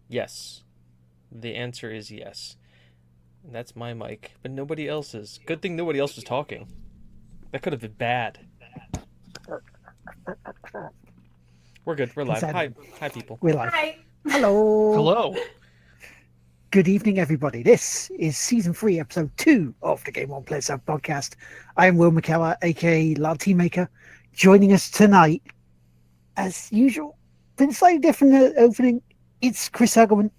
Yes. The answer is yes. And that's my mic, but nobody else's. Good thing nobody else was talking. That could have been bad. We're good. We're live. Hi, people. We're live. Hi. Hello. Hello. Good evening, everybody. This is season 3, episode 2 of the Game On Play Sub podcast. I am Will McKellar, aka Lardteamaker. Joining us tonight, as usual, been slightly different opening. It's Chris Hurgleman.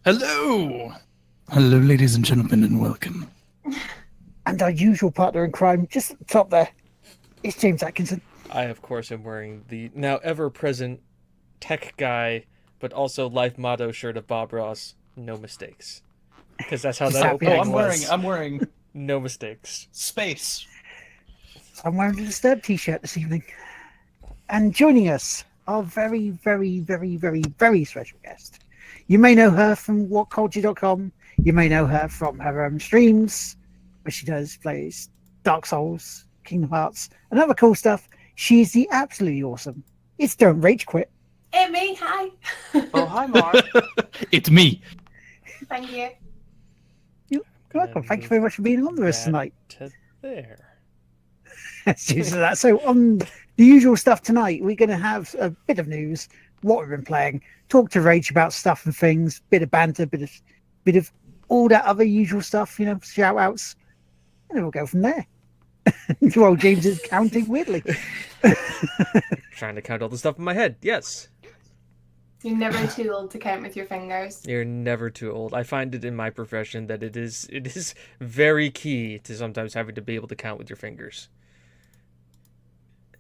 Hello. Hello, ladies and gentlemen, and welcome. And our usual partner in crime, just at the top there, it's James Atkinson. I, of course, am wearing the now ever-present tech guy, but also life motto shirt of Bob Ross. No mistakes, because that's how that opening was. I'm wearing no mistakes. space. So I'm wearing a Disturbed t-shirt this evening. And joining us, our very, very, very, very, very special guest. You may know her from whatculture.com. You may know her from her own streams, where she plays Dark Souls, Kingdom Hearts, and other cool stuff. She is the absolutely awesome. It's Don't Rachquit. It's me. Hi. Oh, hi, Mark. It's me. Thank you. You're welcome. Thank you very much for being on with us tonight. To there. So on the usual stuff tonight, we're going to have a bit of news, what we've been playing, talk to Rach about stuff and things, bit of banter, bit of all that other usual stuff, shout outs, and then we'll go from there. Well, James is counting weirdly. Trying to count all the stuff in my head. Yes. You're never too old to count with your fingers. You're never too old. I find it in my profession that it is very key to sometimes having to be able to count with your fingers.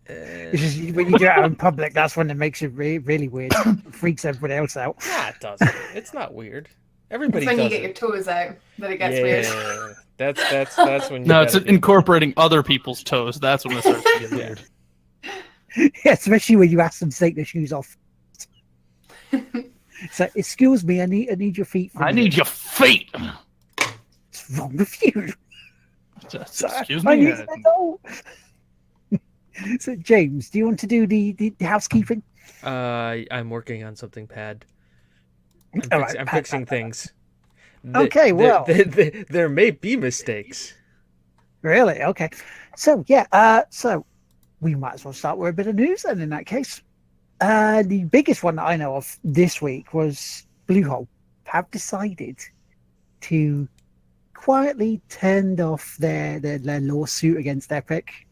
It's just, when you do it out in public, that's when it makes it really weird. It freaks everybody else out. Nah, it doesn't. It's not weird. Everybody It's when does you get your toes out that it gets weird. That's when you No, it's incorporating other people's toes. That's when it starts to get weird. Yeah, especially when you ask them to take their shoes off. So, excuse me, I need your feet. I need your feet. What's wrong with you? Excuse I me. need to know. So, James, do you want to do the housekeeping? I'm working on something, Pad. I'm fixing things. Okay, well. There may be mistakes. Really? Okay. So, yeah, so we might as well start with a bit of news then in that case. The biggest one that I know of this week was Bluehole have decided to quietly turn off their lawsuit against Epic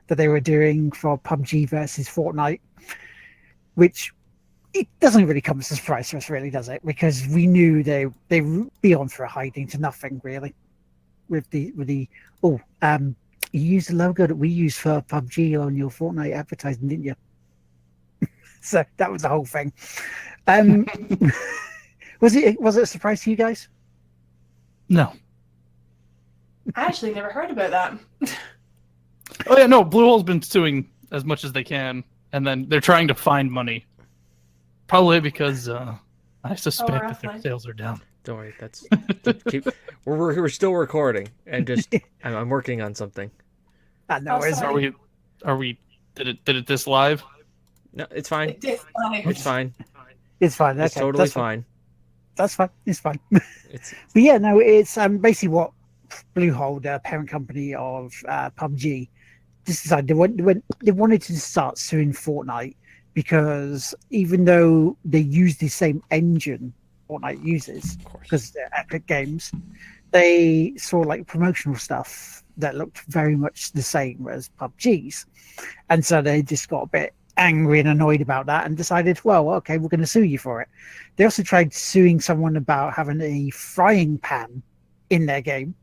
that they were doing for PUBG versus Fortnite, which it doesn't really come as a surprise to us, really, does it? Because we knew they would be on for a hiding to nothing, really. You used the logo that we use for PUBG on your Fortnite advertising, didn't you? So that was the whole thing. Was it a surprise to you guys? No. I actually never heard about that. Oh yeah, no. Bluehole's been suing as much as they can, and then they're trying to find money. Probably because I suspect that their sales are down. Don't worry, we're still recording, and just I'm working on something. No, Are we? Did it this live? No, it's fine. It's fine. It's fine. It's fine. It's Okay, totally that's fine. That's fine. It's fine. It's But yeah, no, it's basically what Bluehole, the parent company of PUBG, just decided they wanted to start suing Fortnite because even though they use the same engine Fortnite uses, because they're Epic Games, they saw like promotional stuff that looked very much the same as PUBG's, and so they just got a bit angry and annoyed about that and decided, well, okay, we're going to sue you for it. They also tried suing someone about having a frying pan in their game,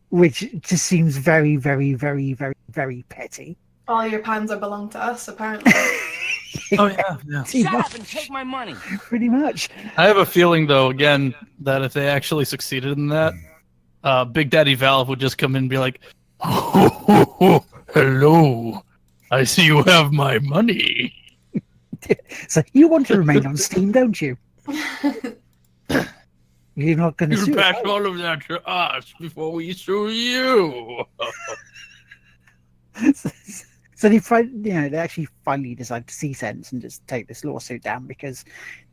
which just seems very, very, very, very, very petty. All your pans are belong to us, apparently. Oh yeah. Shut up and take my money. Pretty much. I have a feeling, though, again, that if they actually succeeded in that, Big Daddy Valve would just come in and be like, "Oh, hello, I see you have my money." So you want to remain on Steam, don't you? You're not going to You sue pass us. all of that to us before we sue you. So they actually finally decided to cease and just take this lawsuit down because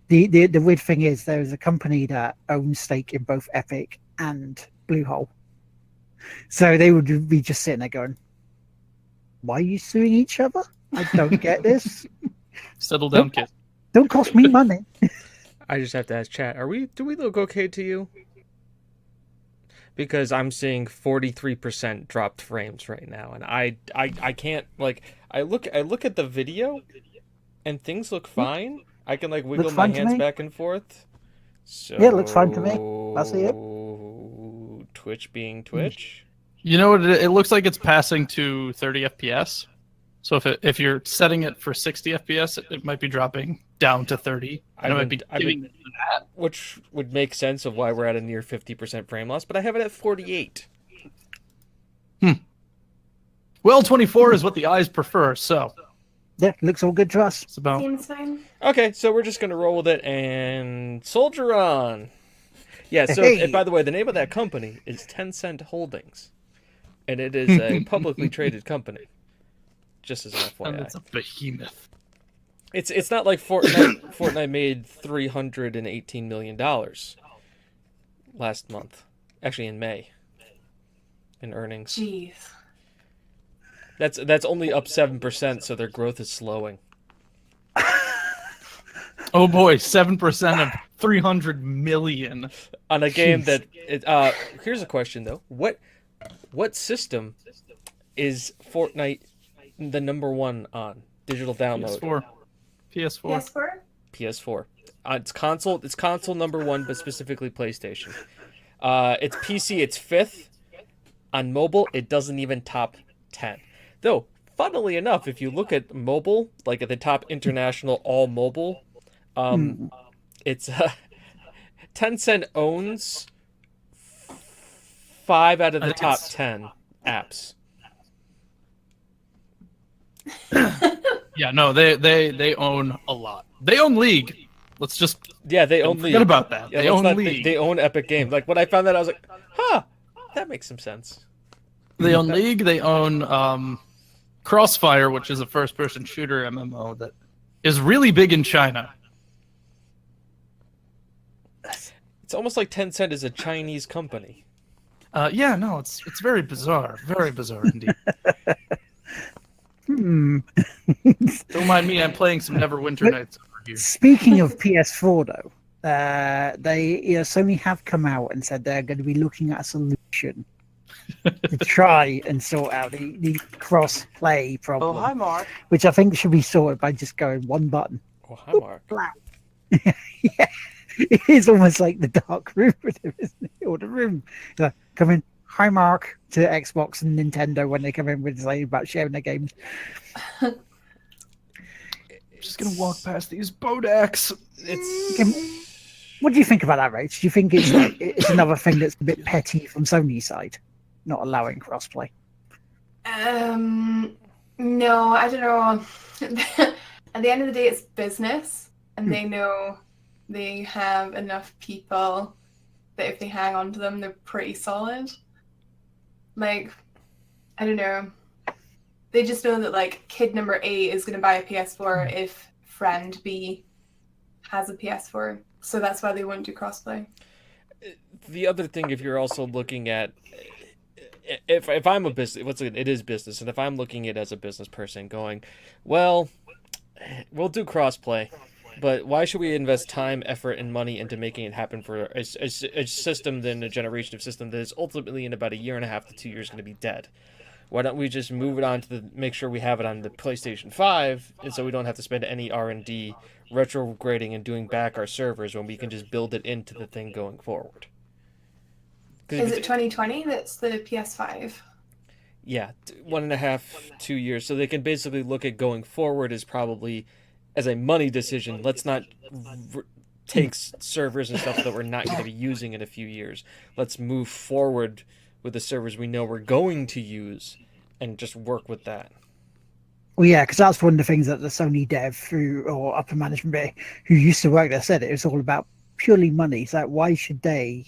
the weird thing is there is a company that owns stake in both Epic and Bluehole. So they would be just sitting there going, why are you suing each other? I don't get this. Settle down, kid. Don't cost me money. I just have to ask chat, do we look okay to you? Because I'm seeing 43% dropped frames right now, and I can't, like, I look at the video and things look fine. I can like wiggle my hands back and forth. So Yeah, it looks fine to me. I see it. Twitch being Twitch. You know what? It looks like it's passing to 30 FPS. So if you're setting it for 60 FPS, it might be dropping down to 30. Which would make sense of why we're at a near 50% frame loss, but I have it at 48. Well, 24 is what the eyes prefer, so. Yeah, looks all good to us. It's about... Seems fine. Okay, so we're just going to roll with it and soldier on. Yeah, so by the way, the name of that company is Tencent Holdings, and it is a publicly traded company. Just as an FYI. And it's a behemoth. It's not like Fortnite. Fortnite made $318 million last month, actually in May, in earnings. Jeez. That's only up 7%, so their growth is slowing. Oh boy, 7% of 300 million on a game that. Here's a question though: what system is Fortnite the number one on digital download? PS4. PS4. It's console number one, but specifically PlayStation. It's PC. It's 5th on mobile. It doesn't even top 10. Though, funnily enough, if you look at mobile, like at the top international all mobile, it's Tencent owns 5 out of the top 10 apps. Yeah, no, they own a lot. They own League. Let's just they own League. Forget about that. Yeah, they own League. They own Epic Games. Like when I found that, I was like, huh, that makes some sense. They own League. They own Crossfire, which is a first-person shooter MMO that is really big in China. It's almost like Tencent is a Chinese company. Yeah, no, it's very bizarre. Very bizarre indeed. Don't mind me, I'm playing some Neverwinter Nights over here. Speaking of PS4, though, Sony have come out and said they're going to be looking at a solution to try and sort out the cross-play problem. Oh, hi, Mark. Which I think should be sorted by just going one button. Oh, hi, Mark. Yeah, it is almost like the dark room, isn't it? Or the room. Come in. Hi, Mark, to Xbox and Nintendo when they come in with saying about sharing their games. I'm just gonna walk past these Bodaks. What do you think about that, Rach? Do you think it's another thing that's a bit petty from Sony's side, not allowing crossplay? No, I don't know. At the end of the day, it's business, and they know they have enough people that if they hang on to them, they're pretty solid. Like, I don't know. They just know that, like, kid number 8 is going to buy a PS4 if friend B has a PS4. So that's why they won't do crossplay. The other thing, if you're also looking at... If I'm a business... it is business. And if I'm looking at it as a business person going, well, we'll do crossplay. But why should we invest time, effort, and money into making it happen for a system, then a generation of system that is ultimately in about 1.5 to 2 years going to be dead? Why don't we just move it on to make sure we have it on the PlayStation 5, and so we don't have to spend any R&D retrograding and doing back our servers when we can just build it into the thing going forward? Is it 2020 that's the PS5? Yeah, 1.5, 2 years. So they can basically look at going forward as probably... as a money decision, let's not take servers and stuff that we're not going to be using in a few years. Let's move forward with the servers we know we're going to use and just work with that. Well, yeah, because that's one of the things that the Sony dev or upper management bit who used to work there said it was all about purely money. So why should they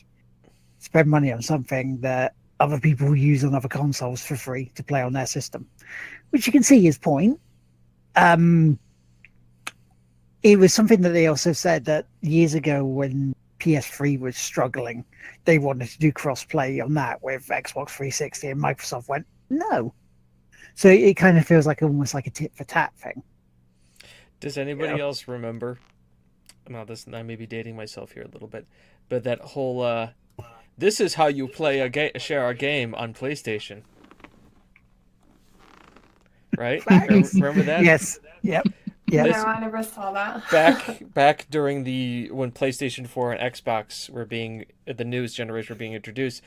spend money on something that other people use on other consoles for free to play on their system? Which you can see his point. it was something that they also said that years ago when PS3 was struggling, they wanted to do cross-play on that with Xbox 360, and Microsoft went, no. So it kind of feels like almost like a tit-for-tat thing. Does anybody else remember? Now, I may be dating myself here a little bit, but that whole this is how you play share a game on PlayStation, right? Remember that? Yes. Yep. Yeah. No, I never saw that. Back during when PlayStation 4 and Xbox the newest generation were being introduced,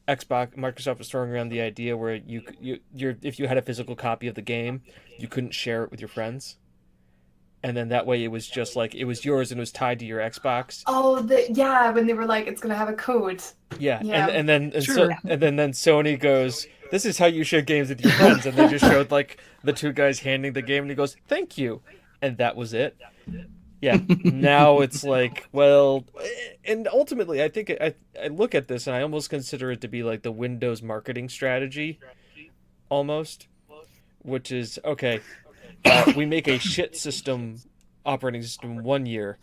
Microsoft was throwing around the idea where if you had a physical copy of the game, you couldn't share it with your friends. And then that way it was just like it was yours and it was tied to your Xbox. Oh, when they were like, it's gonna have a code. Yeah. Yeah. And then Sony goes, this is how you share games with your friends, and they just showed like the two guys handing the game, and he goes, thank you, and that was it. Yeah. Now it's like, well, and ultimately I think I look at this and I almost consider it to be like the Windows marketing strategy, almost, which is okay. We make a shit operating system 1 year,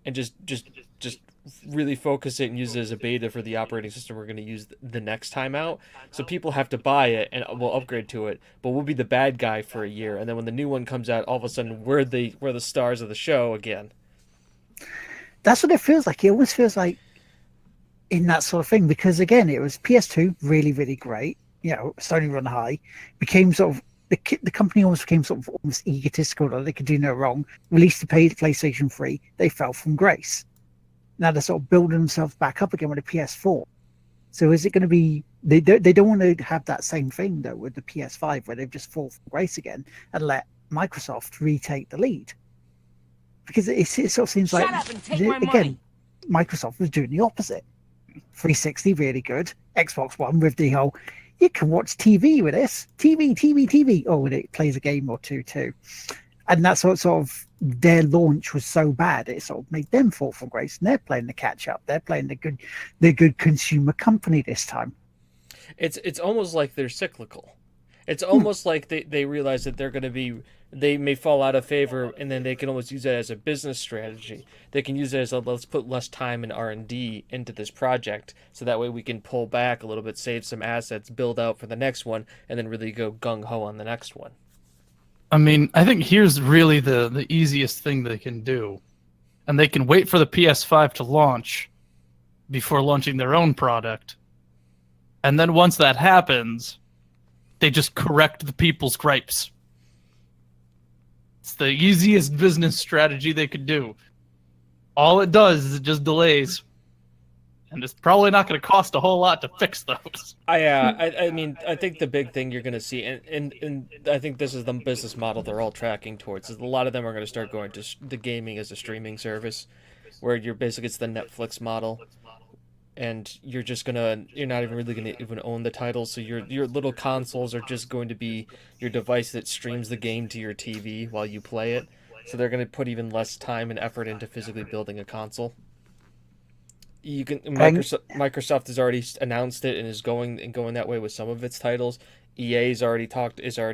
and just really focus it and use it as a beta for the operating system we're going to use the next time out. So people have to buy it and we'll upgrade to it, but we'll be the bad guy for a year, and then when the new one comes out, all of a sudden we're the stars of the show again. That's what it feels like. It almost feels like in that sort of thing, because again, it was PS2 really, really great. Sony run high, became sort of the company almost became sort of almost egotistical that they could do no wrong. Released the PlayStation 3, they fell from grace. Now they're sort of building themselves back up again with a PS4. So is it going to be? They don't want to have that same thing though with the PS5 where they've just fallen from grace again and let Microsoft retake the lead, because it sort of seems like again Microsoft was doing the opposite. 360 really good, Xbox One with the whole you can watch TV with this TV. Oh, and it plays a game or two too. And that's sort of their launch was so bad, it sort of made them fall from grace, and they're playing the catch up. They're playing the good consumer company this time. It's almost like they're cyclical. It's almost like they realize that they may fall out of favor, and then they can almost use it as a business strategy. They can use it as let's put less time and R&D into this project, so that way we can pull back a little bit, save some assets, build out for the next one, and then really go gung-ho on the next one. I mean, I think here's really the easiest thing they can do. And they can wait for the PS5 to launch before launching their own product. And then once that happens, they just correct the people's gripes. It's the easiest business strategy they could do. All it does is it just delays. And it's probably not going to cost a whole lot to fix those. I mean, I think the big thing you're going to see, and I think this is the business model they're all tracking towards, is a lot of them are going to start going to the gaming as a streaming service, where you're basically, it's the Netflix model, and you're not even really going to even own the title, so your little consoles are just going to be your device that streams the game to your TV while you play it. So they're going to put even less time and effort into physically building a console. Microsoft has already announced it and is going that way with some of its titles. EA is already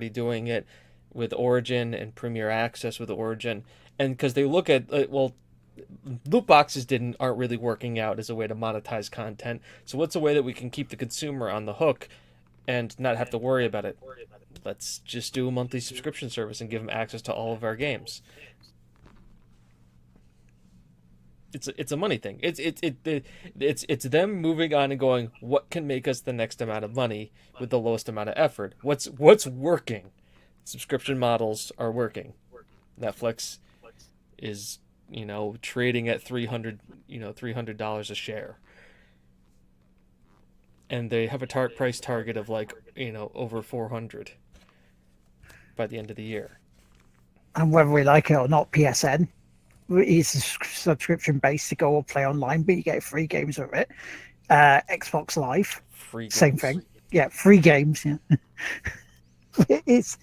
doing it with Origin and Premier Access with Origin, and because they look at loot boxes aren't really working out as a way to monetize content. So what's a way that we can keep the consumer on the hook and not have to worry about it? Let's just do a monthly subscription service and give them access to all of our games. It's a money thing. It's them moving on and going, what can make us the next amount of money with the lowest amount of effort? What's working? Subscription models are working. Netflix is trading at $300 a share, and they have a price target of over 400 by the end of the year. And whether we like it or not, PSN. It's subscription based to go or play online, but you get free games with it. Xbox Live, Free games. Same thing. Yeah, free games. Yeah. It's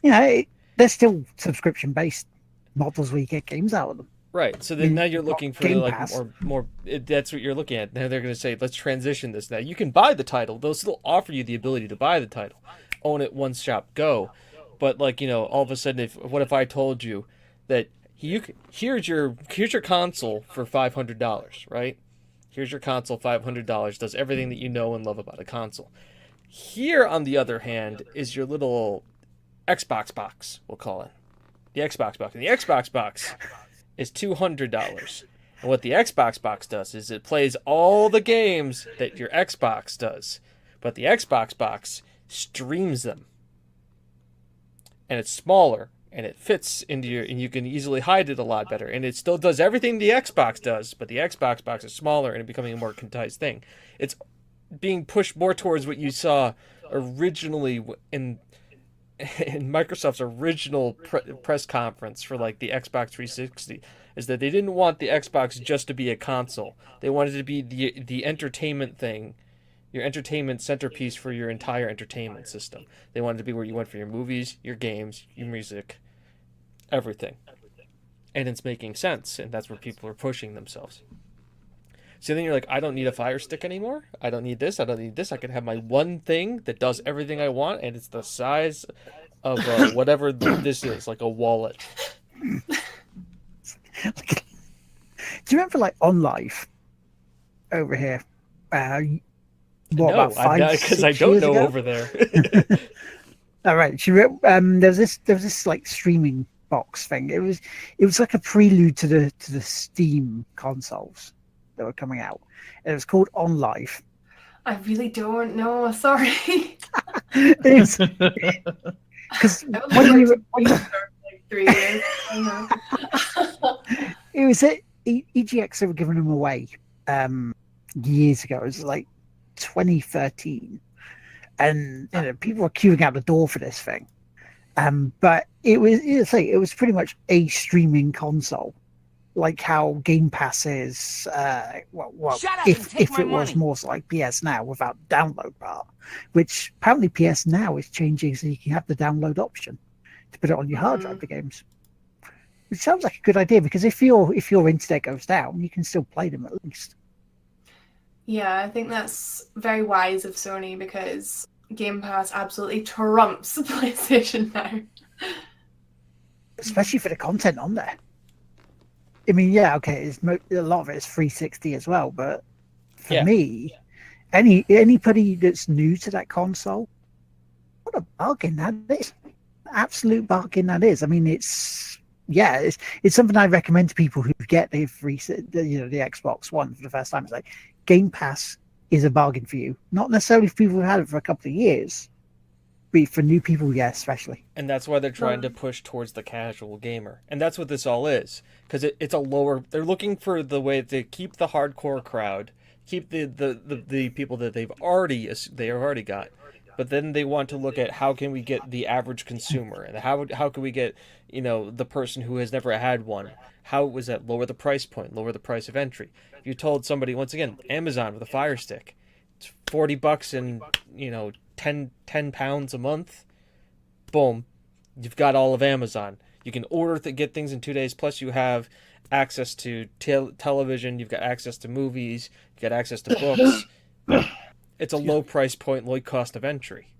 they're still subscription based models where you get games out of them. Right. So then now you're looking for Game Pass. more. That's what you're looking at. Now they're going to say, let's transition this. Now you can buy the title. They'll still offer you the ability to buy the title, own it, one shop go. But all of a sudden, what if I told you that Here's your console for $500, right? Here's your console, $500, does everything that you know and love about a console. Here, on the other hand, is your little Xbox box, we'll call it. The Xbox box. And the Xbox box is $200. And what the Xbox box does is it plays all the games that your Xbox does. But the Xbox box streams them. And it's smaller. And it fits into and you can easily hide it a lot better. And it still does everything the Xbox does, but the Xbox box is smaller and it's becoming a more concise thing. It's being pushed more towards what you saw originally in Microsoft's original press conference for like the Xbox 360, is that they didn't want the Xbox just to be a console. They wanted it to be the entertainment thing, your entertainment centerpiece for your entire entertainment system. They wanted it to be where you went for your movies, your games, your music, everything. And it's making sense, and that's where people are pushing themselves. So then you're like, I don't need a Fire Stick anymore. I don't need this. I don't need this. I can have my one thing that does everything I want, and it's the size of whatever this is, like a wallet. Do you remember, like, On Life over here? About 5, because 6 I don't years know ago? over there. All right. There was this like streaming box thing. It was like a prelude to the Steam consoles that were coming out. And it was called On Life. I really don't know. Sorry. Because That was like 3 years. it was at EGX, they were giving them away years ago. It was like 2013, and people were queuing out the door for this thing. But it was pretty much a streaming console, like how Game Pass is. If it was more like PS Now without download part, which apparently PS Now is changing, so you can have the download option to put it on your hard drive for games. Which sounds like a good idea, because if your internet goes down, you can still play them at least. Yeah, I think that's very wise of Sony, because Game Pass absolutely trumps PlayStation Now. Especially for the content on there. I mean, yeah, okay, a lot of it is 360 as well, but for me, anybody that's new to that console, what a bargain that is. Absolute bargain that is. I mean, it's something I recommend to people who get the Xbox One for the first time. It's like, Game Pass is a bargain for you. Not necessarily for people who've had it for a couple of years, but for new people, yeah, especially. And that's why they're trying to push towards the casual gamer. And that's what this all is. Because it's a lower... They're looking for the way to keep the hardcore crowd, keep the people that they've already got. But then they want to look at how can we get the average consumer, and how can we get, the person who has never had one. How was that? Lower the price point, lower the price of entry. If you told somebody, once again, Amazon with a Fire Stick, it's $40 and 10 pounds a month. Boom, you've got all of Amazon. You can order get things in 2 days. Plus, you have access to television. You've got access to movies. You've got access to books. It's a low price point, low cost of entry.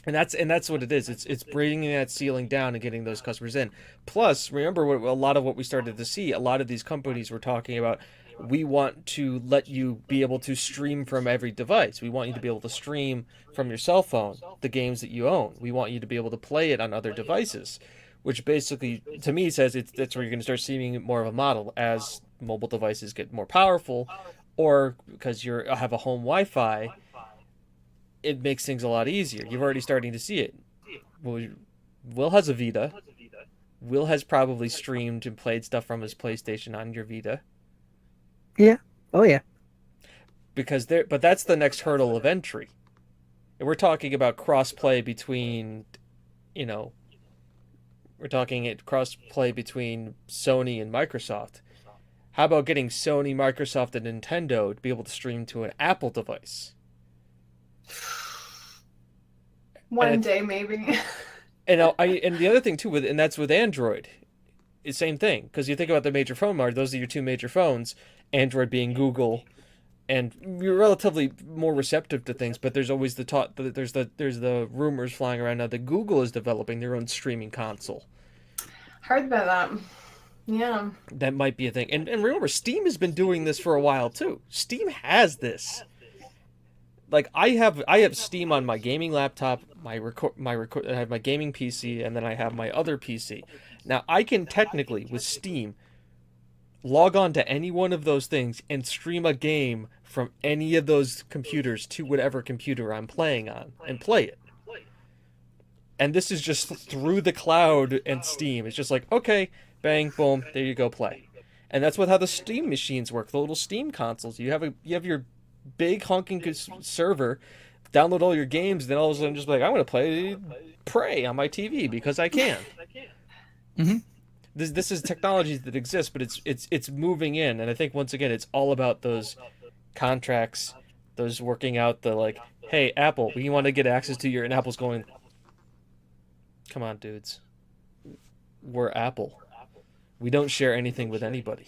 And that's what it is. It's bringing that ceiling down and getting those customers in. Plus, remember a lot of what we started to see, a lot of these companies were talking about, we want to let you be able to stream from every device. We want you to be able to stream from your cell phone the games that you own. We want you to be able to play it on other devices, which basically, to me, says that's where you're going to start seeing more of a model as mobile devices get more powerful, or because you have a home Wi-Fi. It makes things a lot easier. You're already starting to see it. Will has a Vita. Will has probably streamed and played stuff from his PlayStation on your Vita. Yeah. Oh, yeah. But that's the next hurdle of entry. And we're talking about cross-play between, we're talking cross-play between Sony and Microsoft. How about getting Sony, Microsoft, and Nintendo to be able to stream to an Apple device? One day, maybe. And the other thing too, that's with Android, is same thing. Because you think about the major phone market; those are your two major phones. Android being Google, and you're relatively more receptive to things. But there's always there's the rumors flying around now that Google is developing their own streaming console. Heard about that. Yeah. That might be a thing. And remember, Steam has been doing this for a while too. Steam has this. Like I have Steam on my gaming laptop, I have my gaming PC, and then I have my other PC. Now I can technically with Steam log on to any one of those things and stream a game from any of those computers to whatever computer I'm playing on and play it. And this is just through the cloud and Steam. It's just like, okay, bang, boom, there you go, play. And that's how the Steam machines work, the little Steam consoles. You have your big honking server, download all your games, then all of a sudden just be like, I'm going to play Prey on my TV because I can. Mm-hmm. This is technology that exists, but it's moving in, and I think once again it's all about those contracts, those working out the like, hey Apple, we want to get access to your, and Apple's going, come on dudes, we're Apple, we don't share anything with anybody.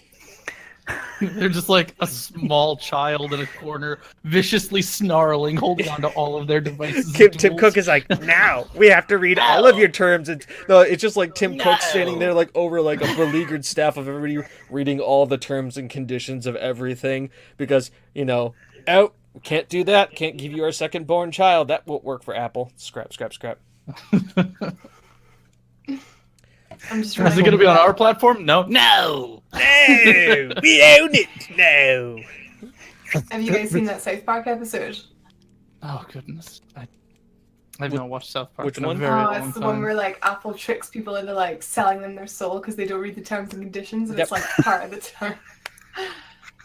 They're just like a small child in a corner, viciously snarling, holding onto all of their devices. Tim Cook is like, now we have to read all of your terms. And no, it's just like Tim Cook standing there, like over like a beleaguered staff of everybody reading all the terms and conditions of everything because oh, can't do that. Can't give you our second born child. That won't work for Apple. Scrap. Is it going to be on our platform? No. No, we own it. No. Have you guys seen that South Park episode? Oh goodness, I've not watched South Park Which in a one? very long It's the time. one where like Apple tricks people into like selling them their soul because they don't read the terms and conditions, and Yep. it's like part of the term.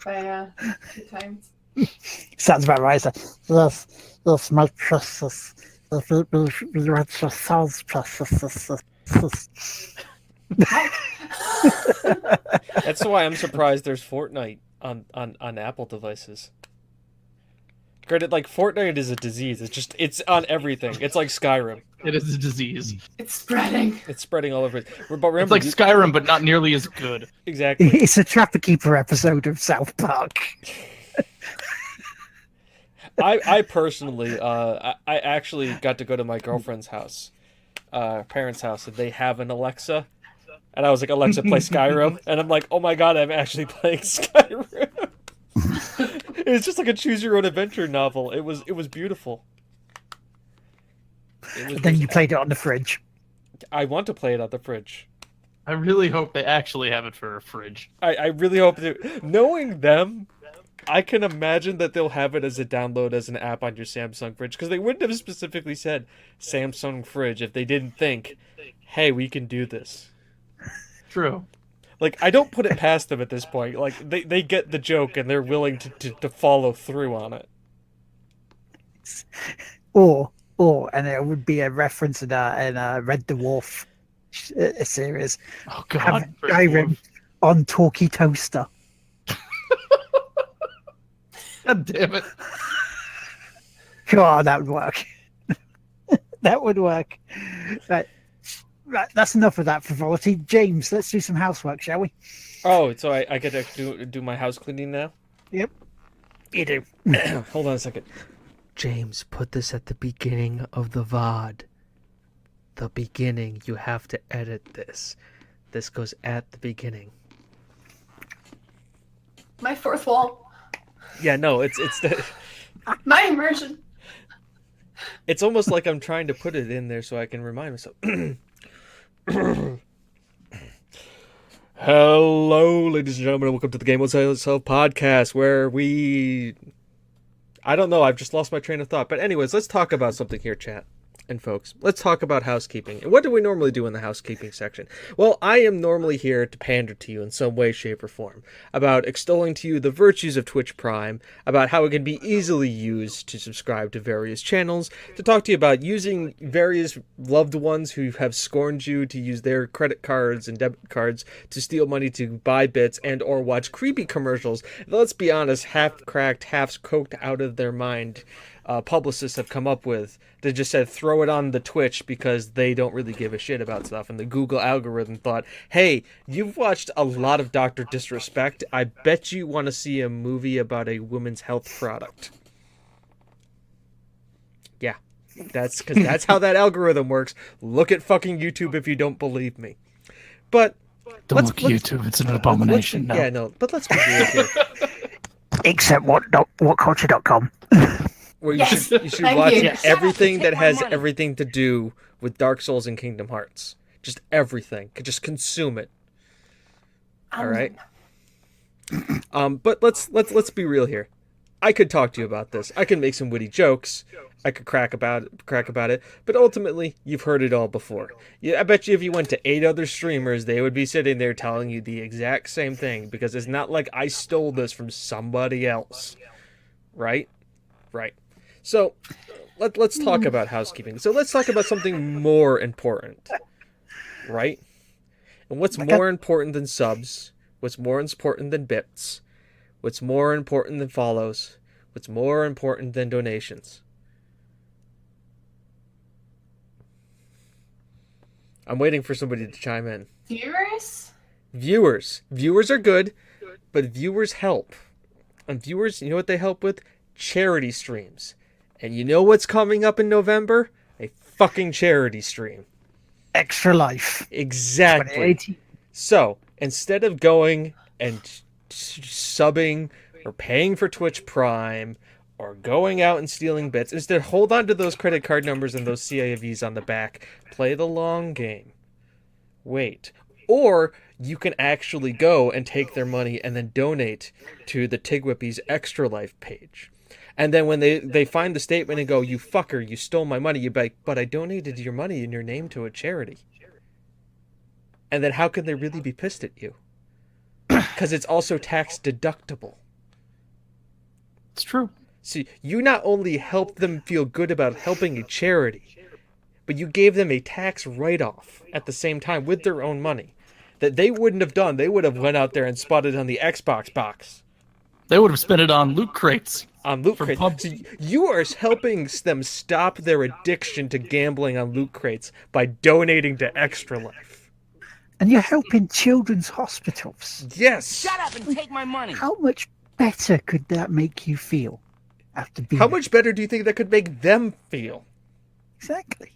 But yeah, good times. Sounds about right. So, yes, my precious. We want your souls, precious. That's why I'm surprised there's Fortnite on Apple devices. Granted, like Fortnite is a disease. It's on everything. It's like Skyrim. It is a disease. It's spreading. It's spreading all over. But remember, It's like Skyrim, but not nearly as good. exactly. It's a Trapper Keeper episode of South Park. I personally, I actually got to go to my girlfriend's house, parents' house, and they have an Alexa. And I was like, Alexa, play Skyrim. And I'm like, oh my god, I'm actually playing Skyrim. It was just like a choose your own adventure novel. It was beautiful. Then you played it on the fridge. I want to play it on the fridge. I really hope they actually have it for a fridge. I really hope that, knowing them, I can imagine that they'll have it as a download as an app on your Samsung fridge, because they wouldn't have specifically said Samsung fridge if they didn't think, hey, we can do this. True. Like, I don't put it past them at this point. Like, they get the joke and they're willing to follow through on it. Or, and it would be a reference in a Red Dwarf series. Oh Have god. Skyrim on Talkie Toaster. God damn it. God, that would work. That would work. Right, that's enough of that frivolity. James, let's do some housework, shall we? Oh, so I get to do my house cleaning now? Yep. You do. Hold on a second. James, put this at the beginning of the VOD. The beginning. You have to edit this. This goes at the beginning. My fourth wall. Yeah, no, it's My immersion. it's almost like I'm trying to put it in there so I can remind myself. Hello, ladies and gentlemen, welcome to the Game Will Sell Itself podcast, where I don't know, I've just lost my train of thought. But anyways, let's talk about something here, chat and folks. Let's talk about housekeeping. And what do we normally do in the housekeeping section? Well, I am normally here to pander to you in some way, shape, or form about extolling to you the virtues of Twitch Prime, about how it can be easily used to subscribe to various channels, to talk to you about using various loved ones who have scorned you to use their credit cards and debit cards to steal money to buy bits and or watch creepy commercials. Let's be honest, half cracked, half coked out of their mind publicists have come up with. They just said throw throw it on the Twitch because they don't really give a shit about stuff. And the Google algorithm thought, hey, you've watched a lot of Dr. Disrespect. I bet you want to see a movie about a women's health product. Yeah, that's because that's how that algorithm works. Look at fucking YouTube if you don't believe me. But Don't look at YouTube. It's an abomination. No. Yeah, no. But let's be real here. Except whatculture.com. Where you Yes, should thank watch you. everything that Take my has money. everything to do with Dark Souls and Kingdom Hearts. Just everything. Just consume it. All right. But let's be real here. I could talk to you about this. I can make some witty jokes. I could crack about it. But ultimately, you've heard it all before. Yeah, I bet you if you went to 8 other streamers, they would be sitting there telling you the exact same thing because it's not like I stole this from somebody else. Right? Right. So, let's talk about housekeeping. So let's talk about something more important. Right? And what's more important than subs? What's more important than bits? What's more important than follows? What's more important than donations? I'm waiting for somebody to chime in. Viewers? Viewers are good, but viewers help. And viewers, you know what they help with? Charity streams. And you know what's coming up in November? A fucking charity stream. Extra Life. Exactly. 2018. So, instead of going and subbing or paying for Twitch Prime or going out and stealing bits, instead hold on to those credit card numbers and those CIVs on the back. Play the long game. Wait. Or you can actually go and take their money and then donate to the TGWPIS Extra Life page. And then when they find the statement and go, you fucker, you stole my money, you'd be like, but I donated your money in your name to a charity. And then how can they really be pissed at you? Because it's also tax deductible. It's true. See, you not only helped them feel good about helping a charity, but you gave them a tax write-off at the same time with their own money that they wouldn't have done. They would have went out there and spotted on the Xbox box. They would have spent it on loot crates. On loot For crates. pubs. So you are helping them stop their addiction to gambling on loot crates by donating to Extra Life. And you're helping children's hospitals. Yes. Shut up and take my money. How much better could that make you feel after being How much better do you think that could make them feel? Exactly.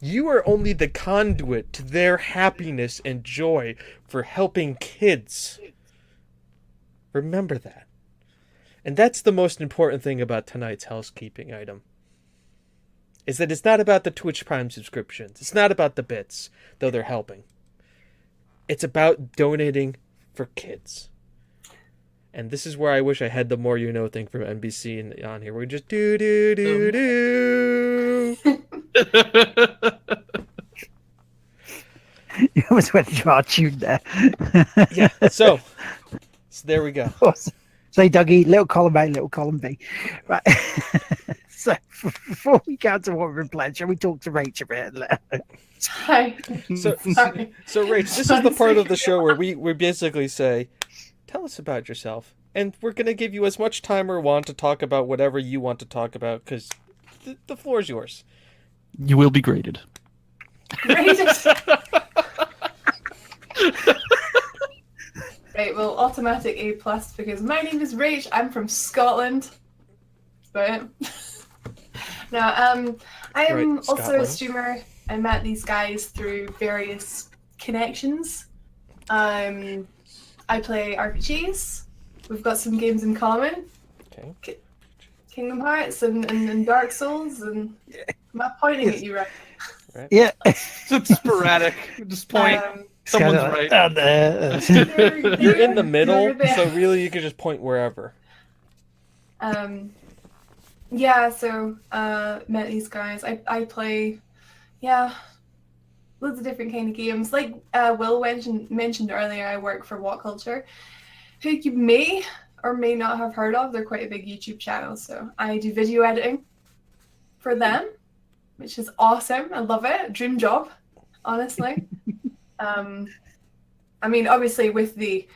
You are only the conduit to their happiness and joy for helping kids. Remember that. And that's the most important thing about tonight's housekeeping item. Is that it's not about the Twitch Prime subscriptions. It's not about the bits, though they're helping. It's about donating for kids. And this is where I wish I had the More You Know thing from NBC on here. We just do. You almost went to our tune there. Yeah, so there we go. Awesome. So, Dougie, little column A, little column B. Right. So, before we go to what we're playing, shall we talk to Rach a bit? Hi. So, Sorry. so Rach, this is the part of the show where we basically say, tell us about yourself. And we're going to give you as much time or want to talk about whatever you want to talk about, because the floor is yours. You will be graded. Great. Right, well, automatic A+ because my name is Rach. I'm from Scotland. That's about it. Now, I am Right, also Scotland. a streamer. I met these guys through various connections. I play RPGs. We've got some games in common. Okay. Kingdom Hearts and Dark Souls. And am I pointing at you, right? Yeah. It's sporadic. Just point. Someone's right. You're in the middle, You're there. so really you can just point wherever. Yeah, so met these guys. I play, loads of different kind of games. Like Will mentioned earlier, I work for What Culture, who you may or may not have heard of. They're quite a big YouTube channel, so I do video editing for them, which is awesome. I love it. Dream job, honestly. I mean, obviously with the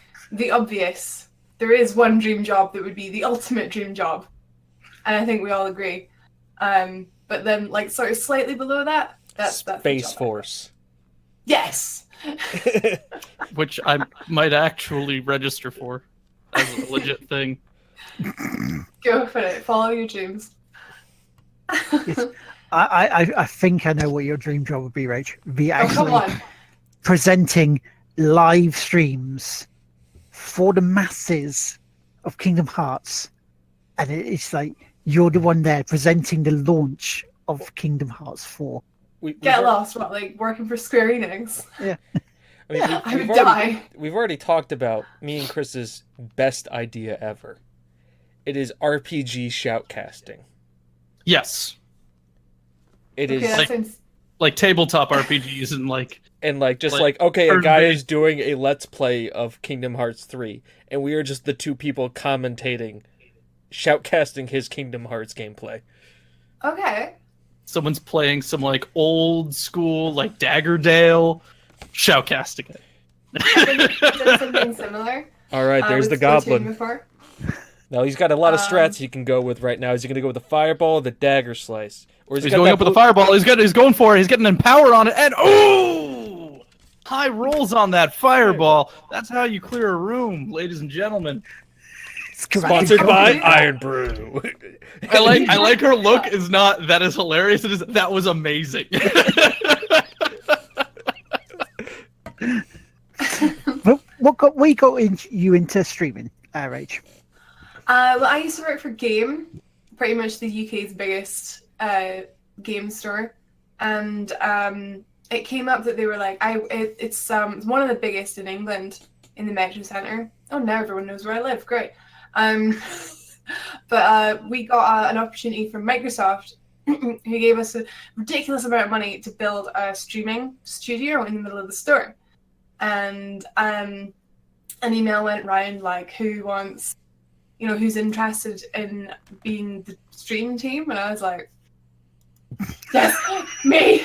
obvious, there is one dream job that would be the ultimate dream job. And I think we all agree. but then like sort of slightly below that, that's the Space job. Force. Yes. Which I might actually register for as a legit thing. Go for it. Follow your dreams. Yes. I think I know what your dream job would be, Rach. Be Oh, come actually on. presenting live streams for the masses of Kingdom Hearts, and it's like you're the one there presenting the launch of Kingdom Hearts 4. Get lost, what, like working for Square Enix? Yeah. I mean, I would die. we've already talked about me and Chris's best idea ever. It is RPG shoutcasting. Yes. It is Okay, that like- sounds... Like tabletop RPGs and like and like just like, like okay, a guy turn-based. is doing a let's play of Kingdom Hearts 3, and we are just the two people commentating, shoutcasting his Kingdom Hearts gameplay. Okay. someone's playing some like old school like Daggerdale, shoutcasting it. I've done something similar. All right, there's the with Splatoon goblin. Before. Now he's got a lot of strats he can go with right now. Is he going to go with the fireball or the dagger slice? Or is he He's going up with the fireball. He's going for it. He's getting an empower on it, and oh, high rolls on that fireball. That's how you clear a room, ladies and gentlemen. Sponsored by Coffee. Iron Brew. I like her look. Is not that is hilarious. It is that was amazing. What got you into streaming, Rach? Well, I used to work for Game, pretty much the UK's biggest game store, and it came up that they were like, it's one of the biggest in England in the Metro Centre. Oh, now everyone knows where I live. Great. But we got an opportunity from Microsoft, who gave us a ridiculous amount of money to build a streaming studio in the middle of the store. And an email went round like, who wants, who's interested in being the stream team? And I was like, yes, me.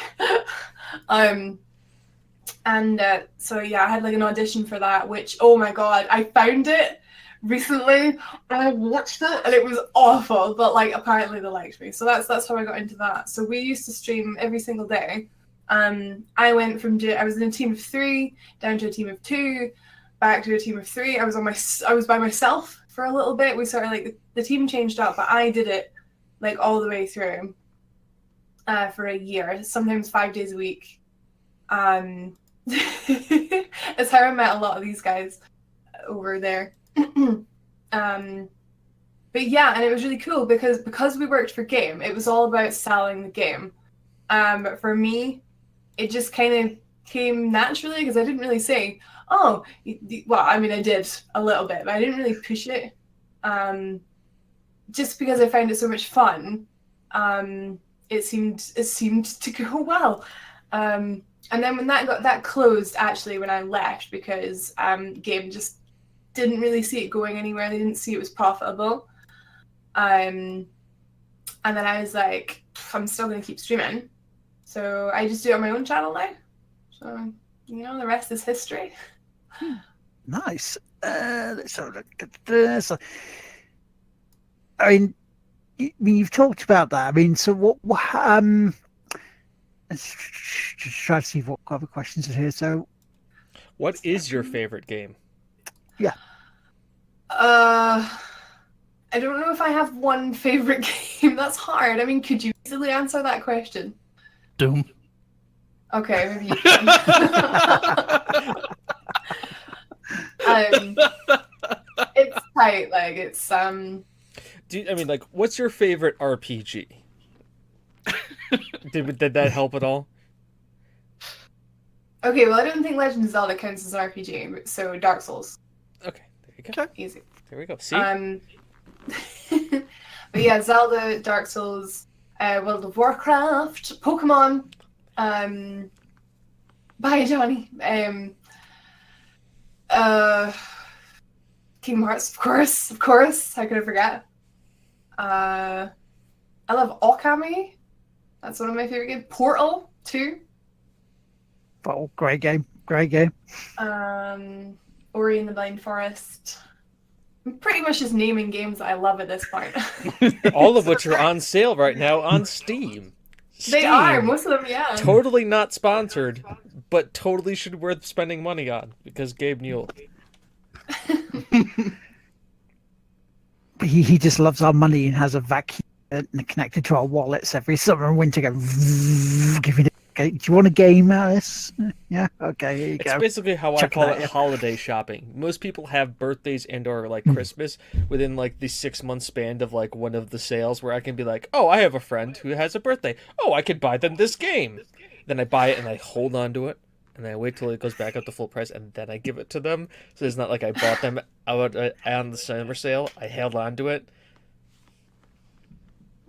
So yeah, I had like an audition for that, which, oh my god, I found it recently and I watched it and it was awful, but like apparently they liked me, so that's how I got into that. So we used to stream every single day. I went from I was in a team of 3 down to a team of 2, back to a team of 3. I was by myself for a little bit. We sort of like the team changed up, but I did it like all the way through for a year, sometimes 5 days a week. It's how I met a lot of these guys over there. But yeah, and it was really cool because we worked for Game, it was all about selling the game. But for me, it just kind of came naturally because I didn't really say, well, I mean, I did a little bit, but I didn't really push it. Just because I found it so much fun, it seemed to go well. And then when that closed, actually, when I left, because Game just didn't really see it going anywhere. They didn't see it was profitable. And then I was like, I'm still going to keep streaming. So I just do it on my own channel now. So, the rest is history. Nice. Let's have a look at this. I mean, you've talked about that. I mean, so what let's just try to see what other questions are here. So, What is your favorite game? Yeah. I don't know if I have one favorite game. That's hard. I mean, could you easily answer that question? Doom. Okay, maybe you can. It's tight. Like it's what's your favorite RPG? Did that help at all? Okay, well, I don't think Legend of Zelda counts as an RPG, so Dark Souls. Okay, there you go. Easy. There we go. See? But yeah, Zelda, Dark Souls, World of Warcraft, Pokemon, Bye Johnny, Kingdom Hearts, of course, how could I forget? I love Okami, that's one of my favorite games. Portal, too. oh, great game. Ori and the Blind Forest. I'm pretty much just naming games that I love at this point. All of which are on sale right now on Steam. They are, most of them, yeah. Totally not sponsored, but totally should be worth spending money on because Gabe Newell. He just loves our money and has a vacuum connected to our wallets every summer and winter. Go, give me the. Okay, do you want a game, Alice? Yeah. Okay. Here you It's go. basically how I Check call that it out. holiday shopping. Most people have birthdays and or like Christmas within like the 6 month span of like one of the sales where I can be like, oh, I have a friend who has a birthday. Oh, I could buy them this game. Then I buy it and I hold on to it. And I wait till it goes back up to full price, and then I give it to them. So it's not like I bought them out on the summer sale. I held on to it.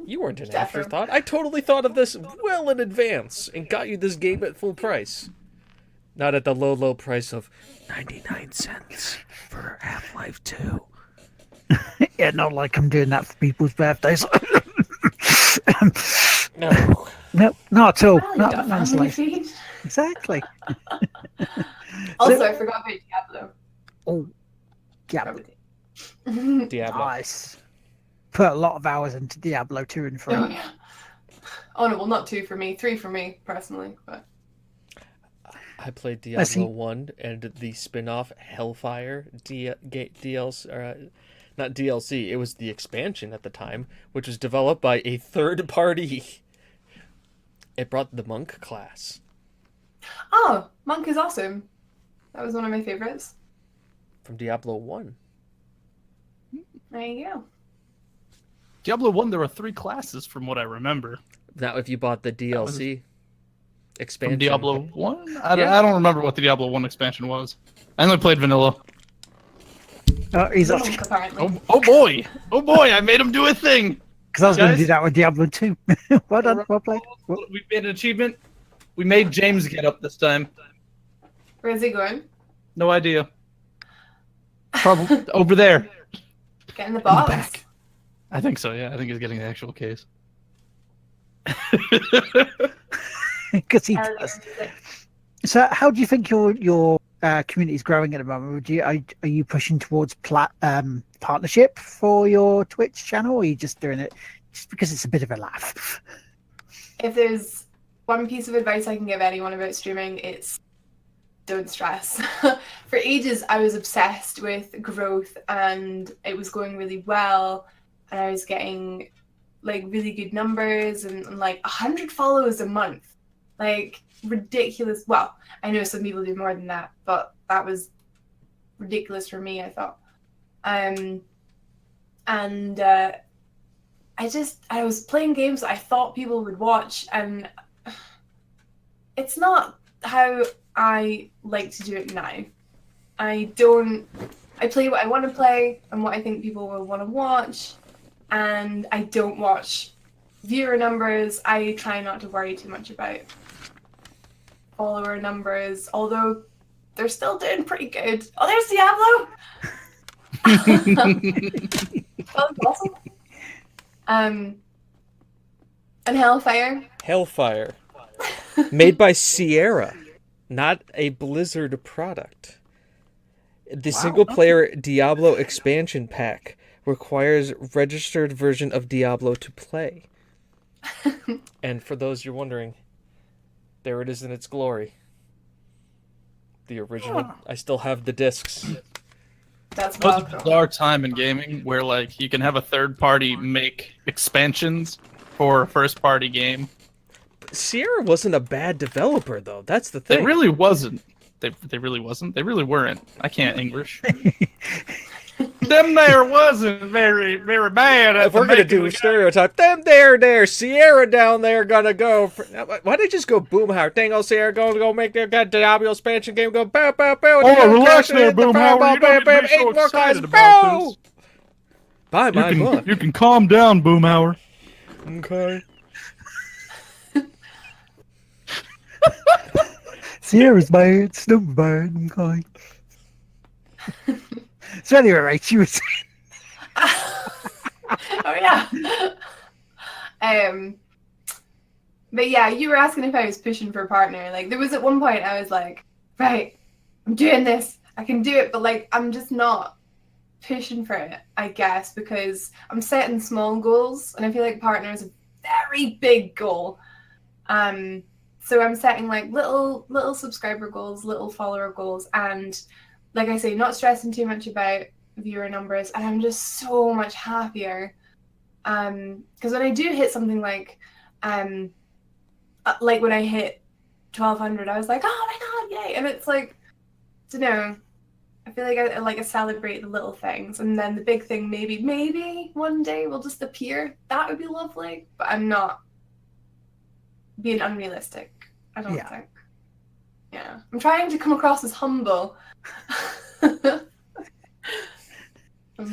You weren't an afterthought. I totally thought of this well in advance and got you this game at full price. Not at the low, low price of 99 cents for Half-Life 2. Yeah, not like I'm doing that for people's birthdays. No. No, not at all. Well, you Not got that family nice. feed. Exactly. Also, I forgot about Diablo. Oh, yeah, Probably. Diablo. nice. Put a lot of hours into Diablo 2 and 3. Oh, yeah. Oh, no, well, not 2 for me. 3 for me, personally. But I played I see. Diablo 1 and the spin-off Hellfire DLC, not DLC, it was the expansion at the time, which was developed by a third party. It brought the monk class Oh, Monk is awesome. That was one of my favorites. from Diablo 1. There you go. Diablo 1, there were 3 classes from what I remember. Now, if you bought the DLC expansion. From Diablo 1? Yeah. I don't remember what the Diablo 1 expansion was. I only played vanilla. Oh, he's off. Monk, apparently. Oh boy! Oh boy, I made him do a thing! Because I was going to Guys? do that with Diablo 2. Well done. Well played. Well, We made an achievement. We made James get up this time. Where's he going? No idea. Probably over there. Get in the box. back. I think so, yeah. I think he's getting the actual case. Because he Earlier does. music. So, how do you think your community is growing at the moment? Are you pushing towards partnership for your Twitch channel, or are you just doing it just because it's a bit of a laugh? If there's one piece of advice I can give anyone about streaming, it's don't stress. For ages, I was obsessed with growth, and it was going really well, and I was getting like really good numbers and like 100 follows a month, like ridiculous. Well, I know some people do more than that, but that was ridiculous for me, I thought. And I was playing games that I thought people would watch, and it's not how I like to do it now. I play what I want to play and what I think people will want to watch, and I don't watch viewer numbers. I try not to worry too much about follower numbers, although they're still doing pretty good. Oh, there's Diablo! That was awesome. And Hellfire. Hellfire. Made by Sierra, not a Blizzard product. The single-player Diablo expansion pack requires registered version of Diablo to play. And for those you're wondering, there it is in its glory. The original. I still have the discs. That's It was a Bob. bizarre time in gaming where like you can have a third party make expansions for a first party game. Sierra wasn't a bad developer, though. That's the thing. It really wasn't. They really wasn't. They really weren't. I can't English. Them there wasn't very bad. At If we're gonna do a stereotype, them there, Sierra down there gonna go. Why did they just go Boomhauer? Dang old Sierra gonna go make their Diablo expansion game go bow bow bow. Oh, relax there, Boomhauer. You don't need to be so excited about this. Buy my book. You can calm down, Boomhauer. Okay. Sierra's bad, Snoop's bad. Okay. So anyway, Rach, you were saying. Oh yeah. But yeah, you were asking if I was pushing for a partner. Like there was at one point I was like, right, I'm doing this. I can do it, but like I'm just not pushing for it, I guess, because I'm setting small goals, and I feel like partner is a very big goal. So I'm setting like little subscriber goals, little follower goals, and like I say, not stressing too much about viewer numbers, and I'm just so much happier. Because when I do hit something like when I hit 1,200, I was like, oh my god, yay! And it's like, I don't know. I feel like I celebrate the little things, and then the big thing maybe one day will just appear. That would be lovely, but I'm not being unrealistic. I don't think. Yeah, I'm trying to come across as humble. I'm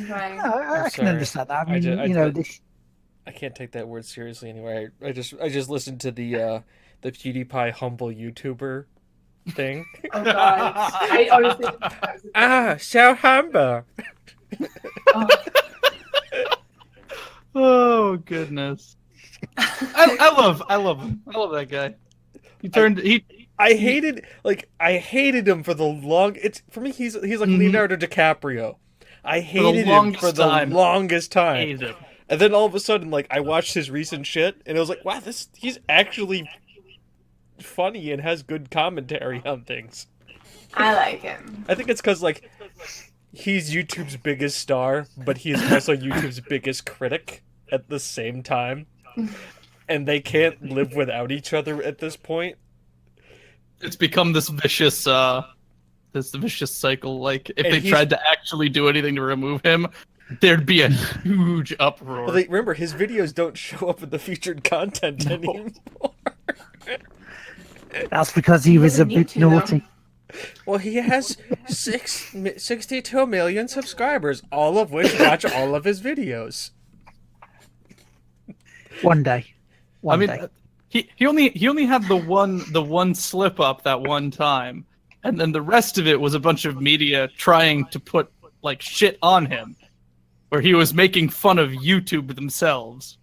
trying. I can understand that. I mean, I can't take that word seriously anyway. I just listened to the PewDiePie humble YouTuber thing. Oh god, I honestly. So humble. Oh. Oh goodness. I love him. I love that guy. I hated him for the long. It's for me. He's like Leonardo DiCaprio. I hated him for the longest time. And then all of a sudden, like, I watched his recent shit, and it was like, wow, he's actually funny and has good commentary on things. I like him. I think it's because, like, he's YouTube's biggest star, but he is also YouTube's biggest critic at the same time. And they can't live without each other at this point. It's become this vicious cycle. Like, if they tried to actually do anything to remove him, there'd be a huge uproar. Well, remember, his videos don't show up in the featured content anymore. That's because he was a bit naughty. Well, he has 62 million subscribers, all of which watch all of his videos. One day. One day. He only had the one slip up that one time, and then the rest of it was a bunch of media trying to put like shit on him, where he was making fun of YouTube themselves.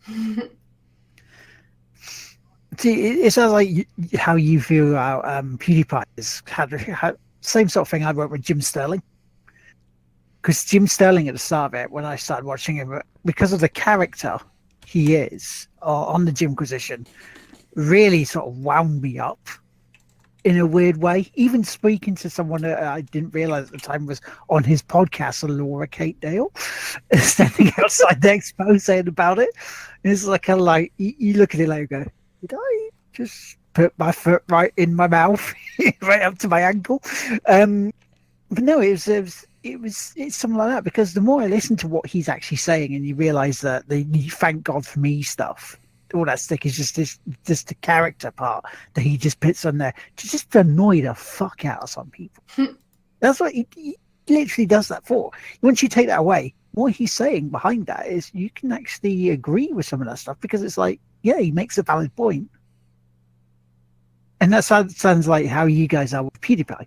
See, it sounds like how you feel about PewDiePie is had same sort of thing I wrote with Jim Sterling. Because Jim Sterling at the start of it, when I started watching him, because of the character he is on the Jimquisition, really sort of wound me up in a weird way. Even speaking to someone that I didn't realize at the time was on his podcast, Laura Kate Dale, standing outside the expo saying about it. And it's like kind of like you look at it like, you go, did I just put my foot right in my mouth, right up to my ankle? But no, it's something like that, because the more I listen to what he's actually saying, and you realize that the thank God for me stuff, all that stick is just the character part that he just puts on there to just annoy the fuck out of some people. That's what he literally does that for. Once you take that away, what he's saying behind that is you can actually agree with some of that stuff, because it's like, yeah, he makes a valid point. And that sounds like how you guys are with PewDiePie.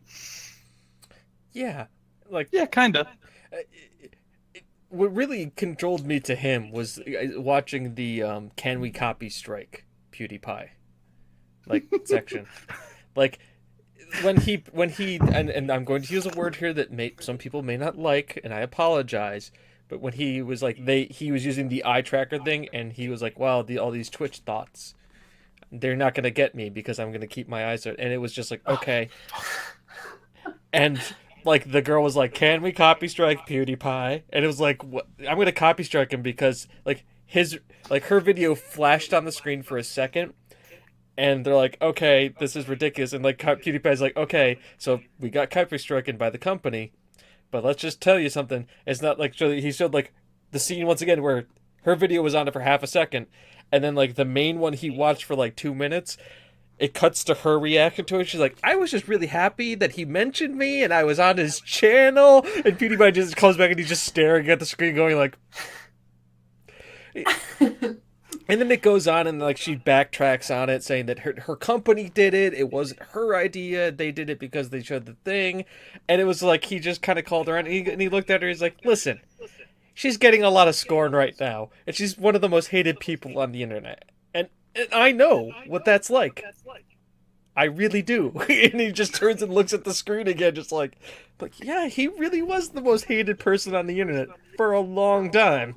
Yeah, kind of. What really controlled me to him was watching the "Can we copy strike PewDiePie" section. Like when he and I'm going to use a word here that some people may not like, and I apologize. But when he was like he was using the eye tracker thing, and he was like, "Wow, all these Twitch thoughts, they're not gonna get me because I'm gonna keep my eyes out." And it was just like, okay. And like the girl was like, "Can we copy strike PewDiePie?" And it was like, what? I'm gonna copy strike him because her video flashed on the screen for a second, and they're like, "Okay, this is ridiculous." And like PewDiePie's like, "Okay, so we got copy stricken by the company. But let's just tell you something. It's not like," he showed like the scene once again where her video was on it for half a second, and then like the main one he watched for like 2 minutes, it cuts to her reaction to it. She's like, "I was just really happy that he mentioned me and I was on his channel." And PewDiePie just comes back and he's just staring at the screen going like... And then it goes on, and like she backtracks on it, saying that her company did it. It wasn't her idea. They did it because they showed the thing. And it was like he just kind of called her out, and he looked at her. He's like, "Listen, she's getting a lot of scorn right now, and she's one of the most hated people on the internet. And I know what that's like. I really do. And he just turns and looks at the screen again, just like, but yeah, he really was the most hated person on the internet for a long time.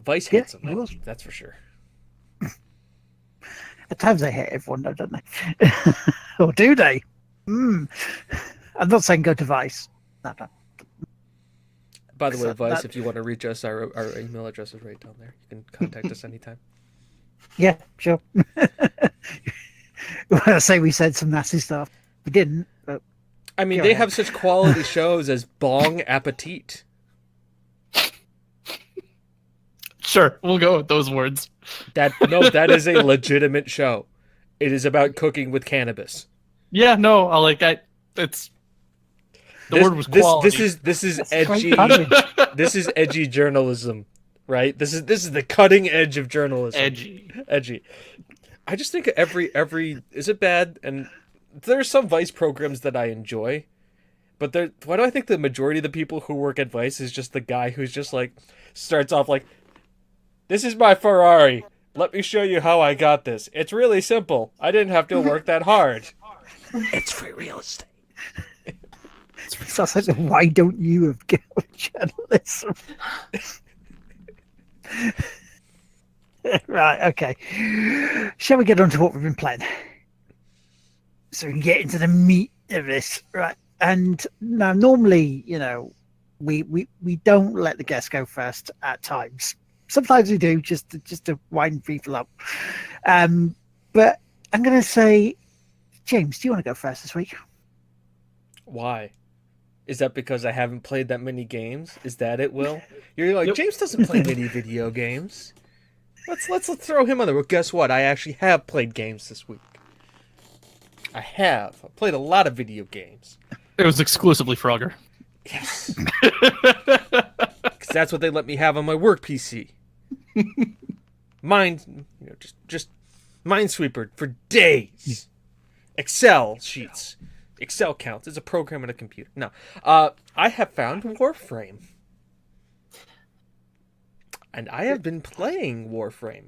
Vice hates him, he was. that's for sure. At times they hate everyone, though, don't they? Or do they? I'm not saying go to Vice. No. By the way, So Vice, that- if you want to reach us, our email address is right down there. You can contact us anytime. Yeah, sure. I say we said some nasty stuff. We didn't, but I mean, Go they ahead. have such quality shows as Bong Appetit. Sure, we'll go with those words. That is a legitimate show. It is about cooking with cannabis. Yeah, no, it's the word was quality. This is that's edgy. great coverage. This is edgy journalism, right? This is the cutting edge of journalism. Edgy. I just think every is it bad? And there are some Vice programs that I enjoy, but why do I think the majority of the people who work at Vice is just the guy who's just like starts off like, "This is my Ferrari. Let me show you how I got this. It's really simple. I didn't have to work that hard. It's free real estate." Sounds like why don't you have journalism? Right, okay. Shall we get on to what we've been playing? So we can get into the meat of this, right? And now normally, we don't let the guests go first at times. Sometimes we do, just to wind people up. But I'm going to say, James, do you want to go first this week? Why? Is that because I haven't played that many games? Is that it, Will? You're like, Yep. James doesn't play many video games. Let's throw him on there. Well, guess what? I actually have played games this week. I played a lot of video games. It was exclusively Frogger. Yes. Because that's what they let me have on my work PC. Just Minesweeper for days. Excel sheets. Excel counts. It's a program in a computer. No. I have found Warframe. And I have been playing Warframe.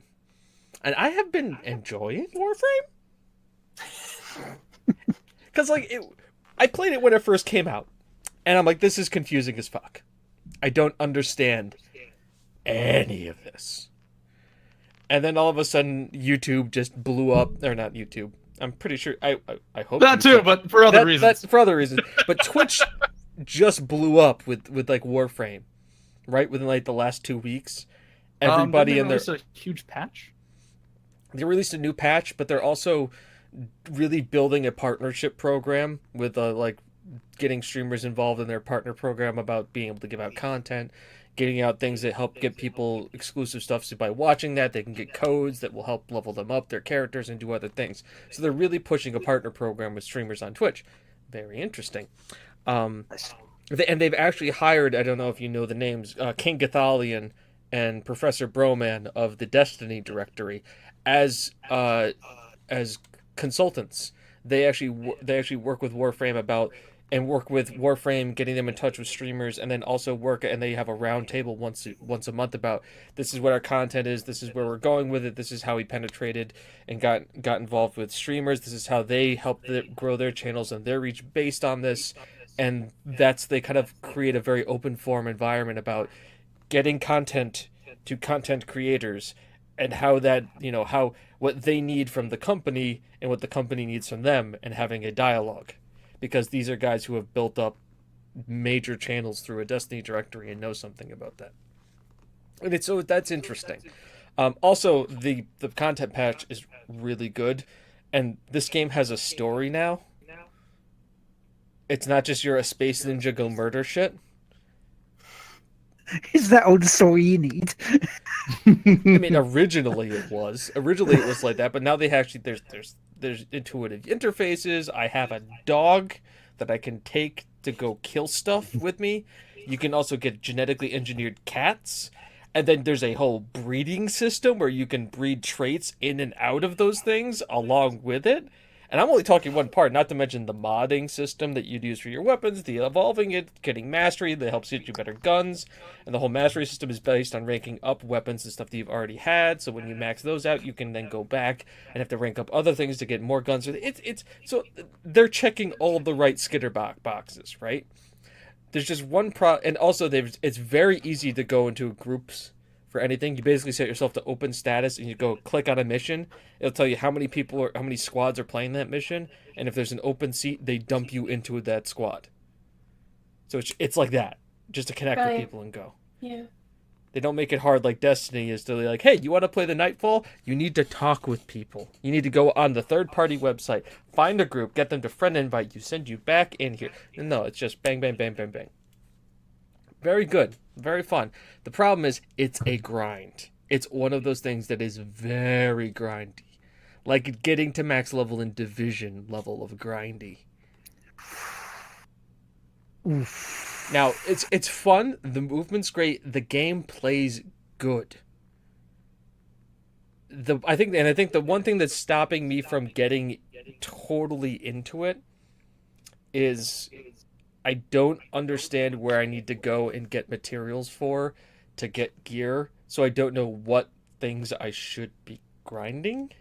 And I have been enjoying Warframe. Because, I played it when it first came out. And I'm like, this is confusing as fuck. I don't understand any of this. And then all of a sudden, YouTube just blew up. Or not YouTube. I'm pretty sure. I hope That too, but for other reasons. That's for other reasons. But Twitch just blew up with Warframe, right? Within the last 2 weeks, everybody in there. a huge patch. They released a new patch, but they're also really building a partnership program with getting streamers involved in their partner program about being able to give out content, getting out things that help get people exclusive stuff. So by watching that, they can get codes that will help level them up, their characters, and do other things. So they're really pushing a partner program with streamers on Twitch. Very interesting. And they've actually hired, I don't know if you know the names, King Gathalion and Professor Broman of the Destiny directory as consultants. They actually work with Warframe work with Warframe, getting them in touch with streamers, and then also and they have a round table once a month about this is what our content is, this is where we're going with it, this is how we penetrated and got involved with streamers, this is how they helped grow their channels and their reach based on this, and they kind of create a very open forum environment about getting content to content creators and how that how what they need from the company and what the company needs from them, and having a dialogue. Because these are guys who have built up major channels through a Destiny directory and know something about that. And so that's interesting. Also, the content patch is really good. And this game has a story now. It's not just you're a space ninja, go murder shit. Is that all the story you need? I mean, originally it was like that, but now they actually there's intuitive interfaces. I have a dog that I can take to go kill stuff with me. You can also get genetically engineered cats, and then there's a whole breeding system where you can breed traits in and out of those things along with it. And I'm only talking one part, not to mention the modding system that you'd use for your weapons, the evolving it, getting mastery that helps get you better guns. And the whole mastery system is based on ranking up weapons and stuff that you've already had. So when you max those out, you can then go back and have to rank up other things to get more guns. So they're checking all the right skitter boxes, right? There's just one and also it's very easy to go into groups for anything. You basically set yourself to open status and you go click on a mission. It'll tell you how many people or how many squads are playing that mission, and if there's an open seat, they dump you into that squad. So it's like that, just to connect with people and go. Yeah. They don't make it hard like Destiny is to be like, hey, you want to play the Nightfall? You need to talk with people. You need to go on the third-party website, find a group, get them to friend invite you, send you back in here. No, it's just bang, bang, bang, bang, bang. Very good. Very fun. The problem is it's a grind. It's one of those things that is very grindy. Like getting to max level in Division level of grindy. Oof. Now, it's fun. The movement's great. The game plays good. I think the one thing that's stopping me from getting totally into it is I don't understand where I need to go and get materials to get gear, so I don't know what things I should be grinding.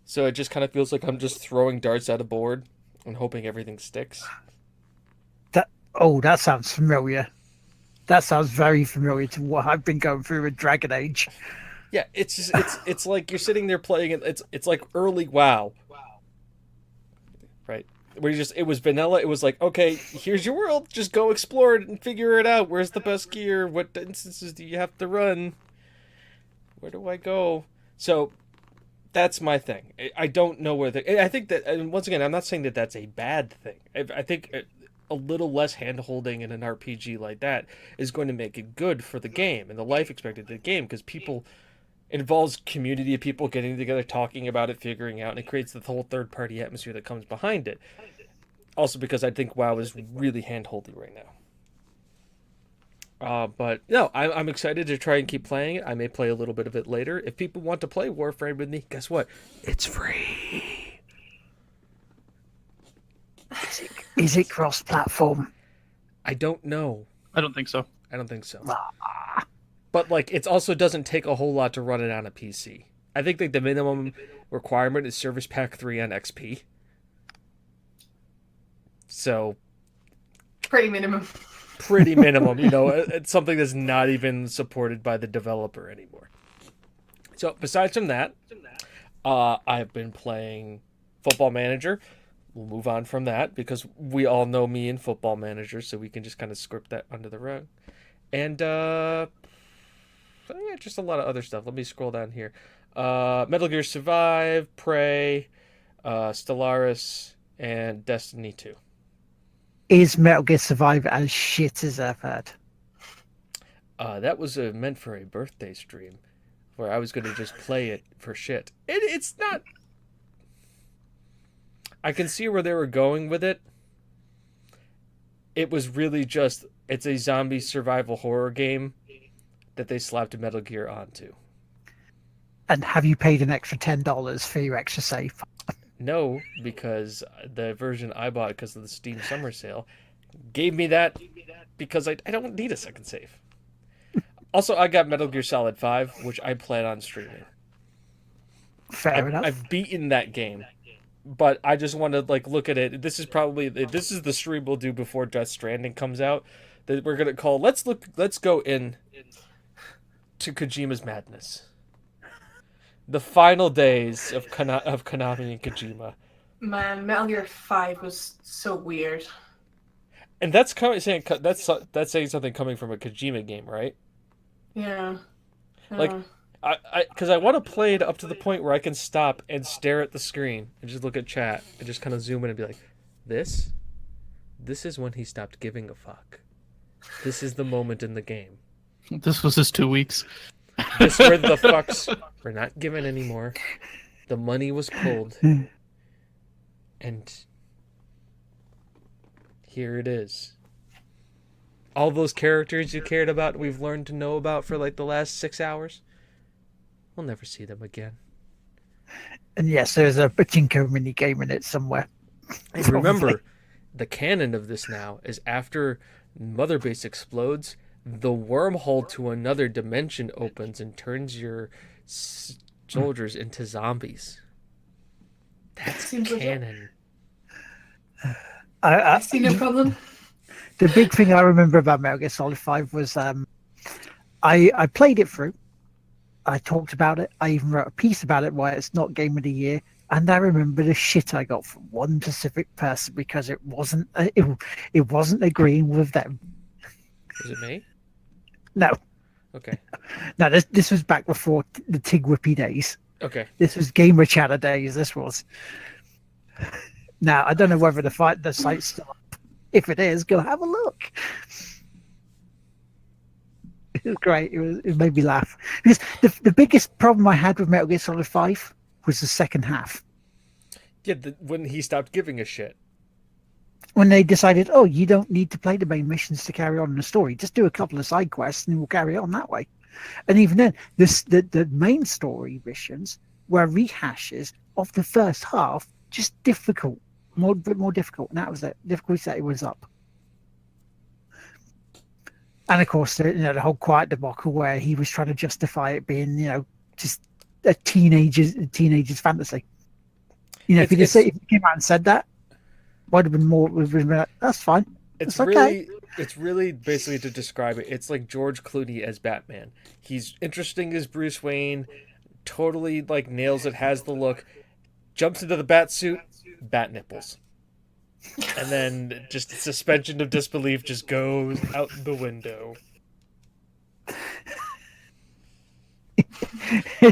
So it just kind of feels like I'm just throwing darts at a board and hoping everything sticks. That sounds familiar. That sounds very familiar to what I've been going through with Dragon Age. Yeah, it's like you're sitting there playing it. It's like early WoW. Right. Where it was vanilla. It was like, okay, here's your world. Just go explore it and figure it out. Where's the best gear? What instances do you have to run? Where do I go? So that's my thing. I don't know where I think that, and once again, I'm not saying that that's a bad thing. I think a little less hand-holding in an RPG like that is going to make it good for the game and the life expectancy of the game, because it involves community of people getting together, talking about it, figuring out, and it creates the whole third-party atmosphere that comes behind it. Also because I think WoW is really hand-holdy right now. But no, I'm excited to try and keep playing it. I may play a little bit of it later. If people want to play Warframe with me, guess what? It's free. Is it cross-platform? I don't know. I don't think so. I don't think so. Ah. But like, it also doesn't take a whole lot to run it on a PC. I think like the minimum requirement is Service Pack 3 on XP. So Pretty minimum. Pretty minimum, it's something that's not even supported by the developer anymore. So besides from that, I've been playing Football Manager. We'll move on from that because we all know me in Football Manager, so we can just kind of script that under the rug. And just a lot of other stuff. Let me scroll down here. Metal Gear Survive, Prey, Stellaris, and Destiny 2. Is Metal Gear Survive as shit as I've heard? That was meant for a birthday stream where I was going to just play it for shit. It's not... I can see where they were going with it. It was really just... It's a zombie survival horror game that they slapped Metal Gear onto. And have you paid an extra $10 for your extra save? No, because the version I bought because of the Steam Summer Sale gave me that because I don't need a second save. Also, I got Metal Gear Solid 5, which I plan on streaming. Fair enough. I've beaten that game, but I just want to look at it. This is the stream we'll do before Death Stranding comes out. That we're gonna call let's go in to Kojima's madness. The final days of Konami and Kojima. Man, Metal Gear 5 was so weird. And that's saying something coming from a Kojima game, right? Yeah. Because I want to play it up to the point where I can stop and stare at the screen and just look at chat and just kind of zoom in and be like, this is when he stopped giving a fuck. This is the moment in the game. This was his 2 weeks. This where the fucks were not given anymore. The money was pulled. And here it is. All those characters you cared about, we've learned to know about for the last 6 hours. We'll never see them again. And yes, there's a pachinko mini game in it somewhere. And remember, the canon of this now is after Mother Base explodes, the wormhole to another dimension opens and turns your soldiers into zombies. That's Seems legit. canon. I see no problem. The big thing I remember about Metal Gear Solid 5 was I played it through. I talked about it. I even wrote a piece about it why it's not Game of the Year. And I remember the shit I got from one specific person because it wasn't agreeing with them. Was it me? No, Okay. no, this was back before the TGWPIS days. Okay. This was Gamer Chatter days. This was. Now I don't know whether the site's still up. If it is, go have a look. It was great. It made me laugh because the biggest problem I had with Metal Gear Solid 5 was the second half. Yeah, when he stopped giving a shit. When they decided, oh, you don't need to play the main missions to carry on in the story. Just do a couple of side quests and we'll carry on that way. And even then, the main story missions were rehashes of the first half, just difficult, bit more difficult. And that was it. Difficulty setting was up. And of course, the whole Quiet debacle where he was trying to justify it being, just a teenager's fantasy. If he came out and said that, would have been more. Would have been like, that's fine. It's okay. really basically to describe it. It's like George Clooney as Batman. He's interesting as Bruce Wayne. Totally like nails it. Has the look. Jumps into the bat suit. Bat nipples. And then just the suspension of disbelief just goes out the window.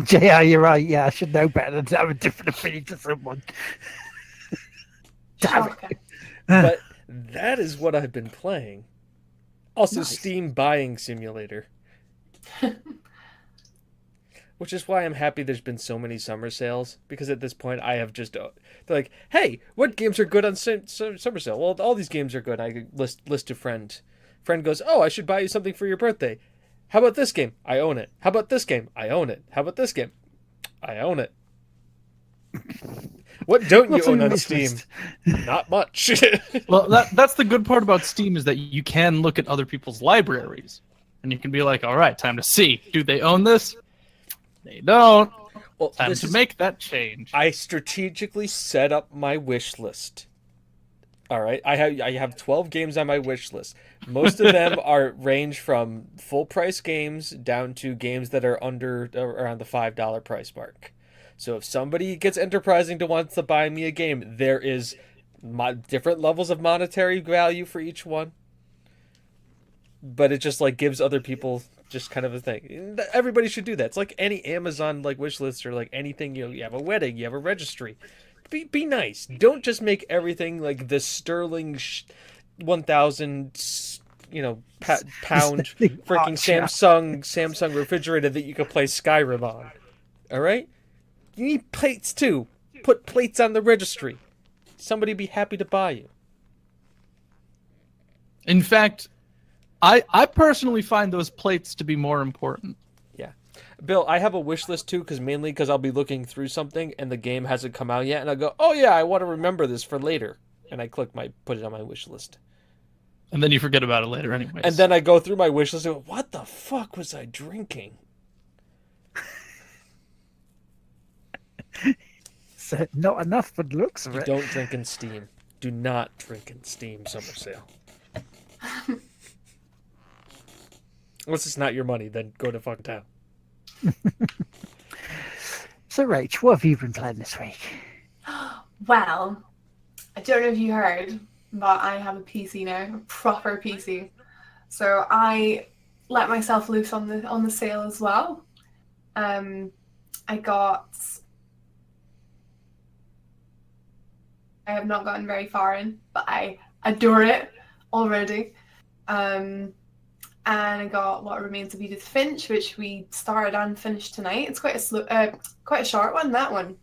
JR, you're right. Yeah, I should know better than to have a different opinion to someone. Damn it. Shocking. But that is what I've been playing. Also, Nice. Steam buying simulator. Which is why I'm happy there's been so many summer sales, because at this point I have just they're like, hey, what games are good on summer sale? Well, all these games are good. I list a friend. Friend goes, oh, I should buy you something for your birthday. How about this game? I own it. How about this game? I own it. How about this game? I own it. What don't you What's on own your on wish Steam? list? Not much. Well, that's the good part about Steam is that you can look at other people's libraries, and you can be like, all right, time to see. Do they own this? They don't. Well, Time this to is- make that change. I strategically set up my wish list. All right, I have 12 games on my wish list. Most of them range from full price games down to games that are under around the $5 price mark. So if somebody gets enterprising to wants to buy me a game, there is different levels of monetary value for each one. But it just like gives other people just kind of a thing. Everybody should do that. It's like any Amazon like wish list or like anything. You have a wedding, you have a registry. Be nice. Don't just make everything like the sterling 1,000 pound freaking Samsung refrigerator that you can play Skyrim on. All right? You need plates too. Put plates on the registry. Somebody be happy to buy you. In fact, I personally find those plates to be more important. Bill, I have a wish list too, mainly because I'll be looking through something and the game hasn't come out yet, and I'll go, oh yeah, I want to remember this for later, and I put it on my wish list. And then you forget about it later anyways. And then I go through my wish list and go, what the fuck was I drinking? So not enough for the looks of You it. don't drink in Steam. Do not drink in Steam summer sale. Unless it's not your money, then go to fucking town. So, Rach, what have you been playing this week? Well, I don't know if you heard, but I have a PC now, a proper PC. So I let myself loose on the sale as well. I have not gotten very far in, but I adore it already. And I got What Remains of Edith Finch, which we started and finished tonight. It's quite a short one, that one.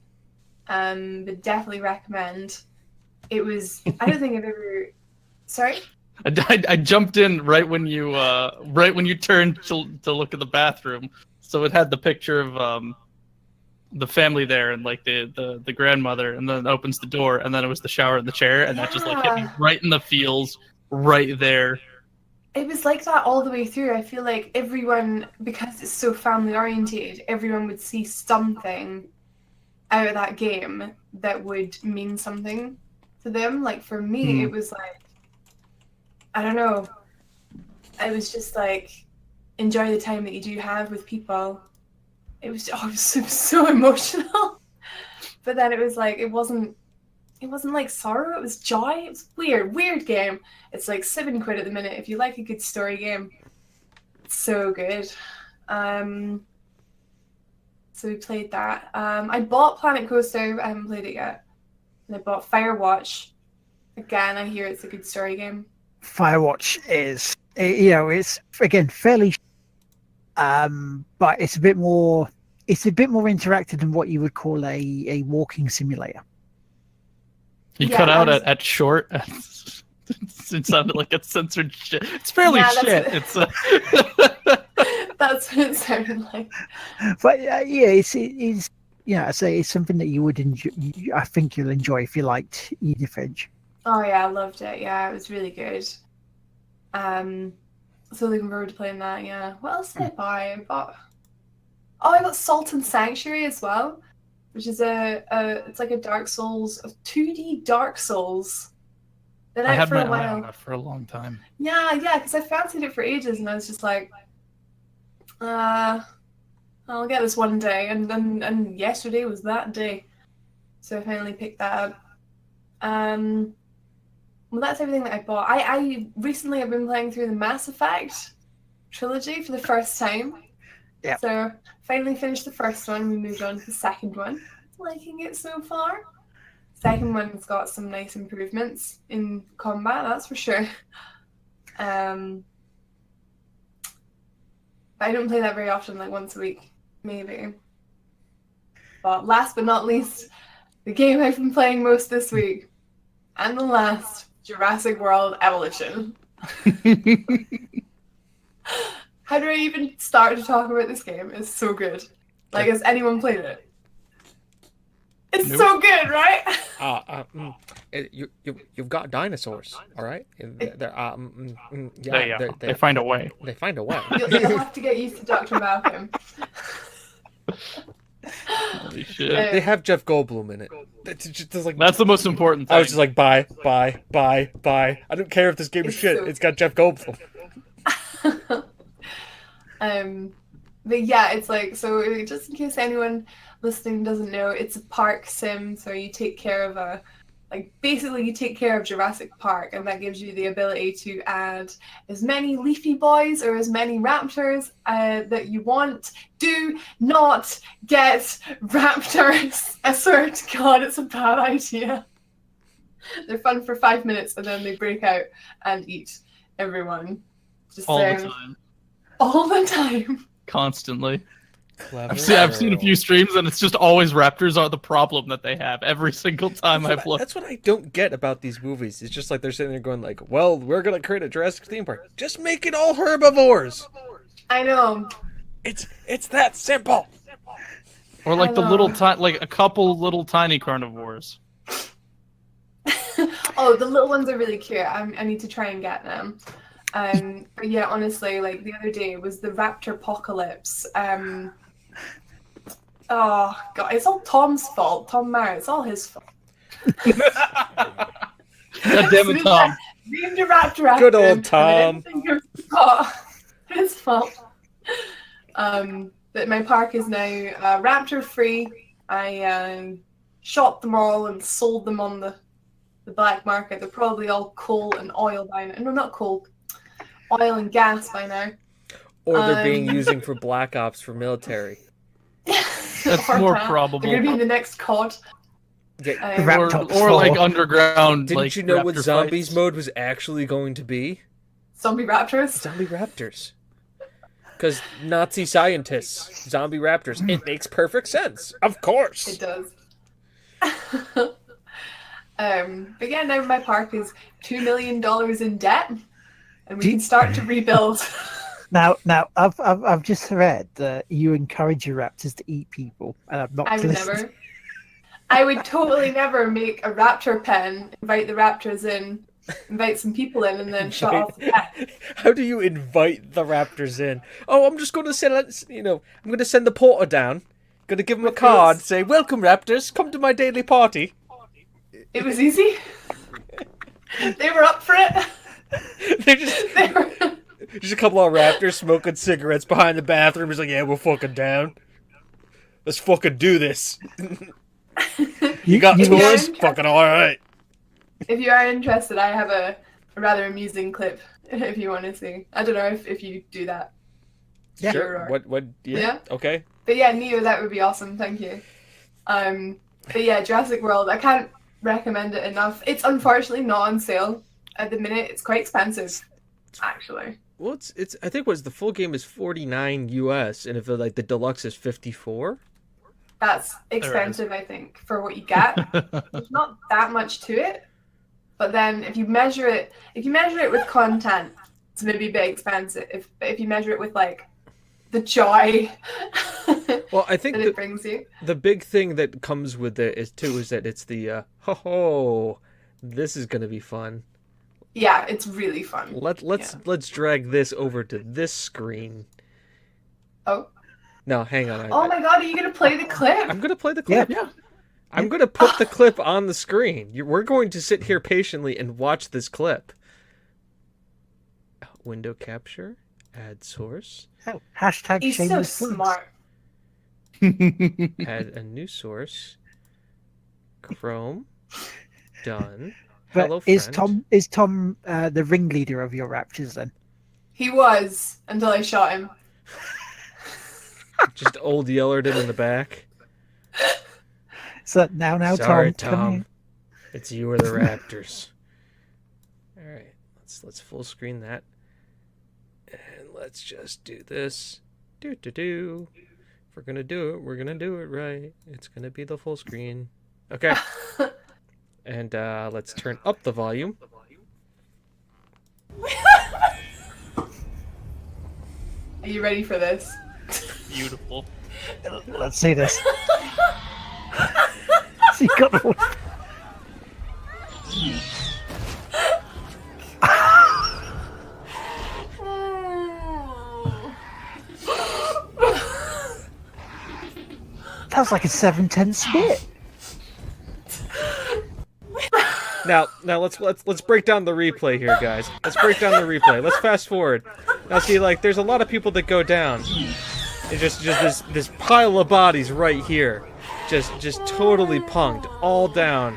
But definitely recommend. It was. I don't think I've ever. Sorry. I jumped in right when you turned to look at the bathroom, so it had the picture of the family there and like the grandmother, and then opens the door, and then it was the shower and the chair, and that just like hit me right in the feels, right there. It was like that all the way through. I feel like everyone, because it's so family oriented, everyone would see something out of that game that would mean something to them. Like for me, it was like, I don't know. I was just like, enjoy the time that you do have with people. It was so emotional. But then it was like, it wasn't like sorrow, it was joy. It was weird game. It's like £7 at the minute. If you like a good story game, it's so good. So we played that. I bought Planet Coaster, but I haven't played it yet. And I bought Firewatch. Again, I hear it's a good story game. Firewatch is, it's again fairly, but it's a bit more interactive than what you would call a walking simulator. You cut out at short. It sounded like it's censored shit. It's fairly shit. It's that's what it sounded like. But it's I say it's something that you would enjoy. I think you'll enjoy if you liked Edith Finch. Oh yeah, I loved it. Yeah, it was really good. So looking forward to playing that. Yeah. What else did I buy? I got Salt and Sanctuary as well, which is it's like a Dark Souls, a 2D Dark Souls. Been out for a while. For a long time. Yeah, because I fancied it for ages, and I was just like, I'll get this one day, and yesterday was that day, so I finally picked that up. Well, that's everything that I bought. I recently have been playing through the Mass Effect trilogy for the first time. Yeah. So finally finished the first one. We moved on to the second one. Liking it so far. Second one's got some nice improvements in combat, that's for sure. But I don't play that very often, like once a week, maybe. But last but not least, the game I've been playing most this week, and the last, Jurassic World Evolution. How do I even start to talk about this game? It's so good. Like, has anyone played it? It's so good, right? You've got dinosaurs, all right? They find a way. They find a way. You'll have to get used to Dr. Malcolm. Holy shit. They have Jeff Goldblum in it. That's the most important thing. I was just like, bye. I don't care if this game is shit. It's got Jeff Goldblum. But yeah, it's like, so just in case anyone listening doesn't know, it's a park sim, so you take care of basically you take care of Jurassic Park, and that gives you the ability to add as many leafy boys or as many raptors that you want. Do not get raptors. I swear to God, it's a bad idea. They're fun for 5 minutes, and then they break out and eat everyone. Just all the time. All the time. Constantly. Clever I've seen a few streams, and it's just always raptors are the problem that they have every single time I've looked. That's what I don't get about these movies. It's just like they're sitting there going like, well, we're going to create a Jurassic theme park. Just make it all herbivores. I know. It's that simple. Or like a couple little tiny carnivores. Oh, the little ones are really cute. I need to try and get them. But yeah, honestly, like the other day was the Raptor apocalypse. Oh God, it's all Tom's fault. Tom Maher, it's all his fault. God damn it, Tom. Named a raptor after Good old Tom. His fault. But my park is now raptor free. I shot them all and sold them on the black market. They're probably all coal and oil by now. No, not coal. Oil and gas by now. Or they're being used for black ops for military. That's more probable. They're going to be in the next COD. Or like underground. Didn't you know what zombies fights mode was actually going to be? Zombie raptors? Zombie raptors. Because Nazi scientists, zombie raptors. It makes perfect sense. Of course. It does. But yeah, now my park is $2 million in debt, and we can start to rebuild. Now, I've just read that you encourage your raptors to eat people, and I'm not. I would listening. never. I would totally never make a raptor pen, invite the raptors in, invite some people in, and then shut off the pen. How do you invite the raptors in? Oh, I'm just going to send, I'm going to send the porter down. Going to give him a With card, this? say, "Welcome, raptors. Come to my daily party." It was easy. They were up for it. They're just, They were... just a couple of raptors smoking cigarettes behind the bathroom. He's like, "Yeah, we're fucking down. Let's fucking do this." You got you- tours? Yeah. Fucking all right. If you are interested, I have a rather amusing clip if you want to see. I don't know if you do that. Yeah. Sure. What? Yeah. Yeah. Okay. But yeah, Neo, that would be awesome. Thank you. But yeah, Jurassic World, I can't recommend it enough. It's unfortunately not on sale at the minute. It's quite expensive, actually. Well, it's. I think the full game is $49 US, and if the deluxe is $54. That's expensive, I think, for what you get. There's not that much to it, but then if you measure it with content, it's maybe a bit expensive. If you measure it with like the joy Well, I think that it brings you. the big thing that comes with it is that it's the this is gonna be fun. Yeah, it's really fun. Let's drag this over to this screen. Oh. No, hang on. Oh my god, are you gonna play the clip? I'm gonna play the clip. Yeah. I'm gonna put the clip on the screen. We're going to sit here patiently and watch this clip. Window capture, add source, Oh, hashtag He's so shameless plugs. smart. add a new source. Chrome, done. But Hello, is friend. Tom the ringleader of your raptors then? He was until I shot him. Just old Yellerton in the back. So now Sorry, Tom, come Tom. here. It's you or the Raptors. All right, let's full screen that, and let's just do this. Do. If we're gonna do it, we're gonna do it right. It's gonna be the full screen. Okay. And let's turn up the volume. Are you ready for this? Beautiful. Let's see this. See, got the That was like a 7-10 spit. Now let's break down the replay here, guys. Let's break down the replay. Let's fast forward. Now see, like, there's a lot of people that go down. It's just this pile of bodies right here, just totally punked, all down,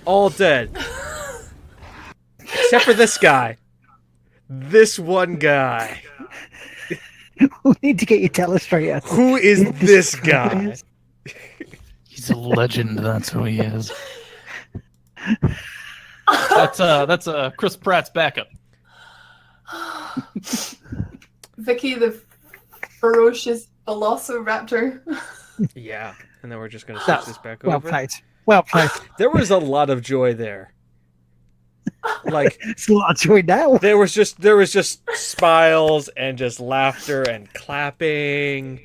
all dead, except for this guy. This one guy. We need to get your telestrator. Who is this guy? He's a legend. That's who he is. That's Chris Pratt's backup. Vicky the ferocious velociraptor. Yeah, and then we're just gonna switch this back Well over. played. Well played. There was a lot of joy there. Like, It's a lot of joy now. there was just smiles and just laughter and clapping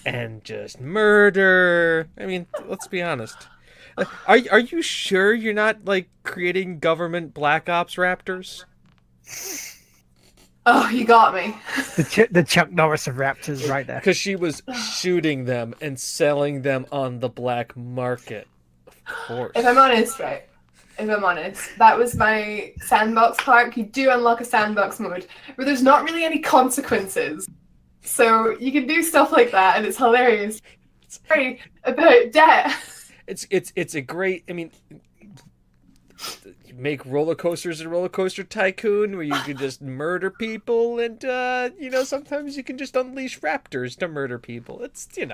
and just murder. I mean, let's be honest. Are you sure you're not like creating government black ops raptors? Oh, you got me. The Chuck Norris of raptors right there. Because she was shooting them and selling them on the black market. Of course. If I'm honest, right? If I'm honest, that was my sandbox park. You do unlock a sandbox mode where there's not really any consequences. So you can do stuff like that and it's hilarious. It's very about debt. It's a great. I mean, you make roller coasters and Roller Coaster Tycoon where you can just murder people, and sometimes you can just unleash raptors to murder people. It's it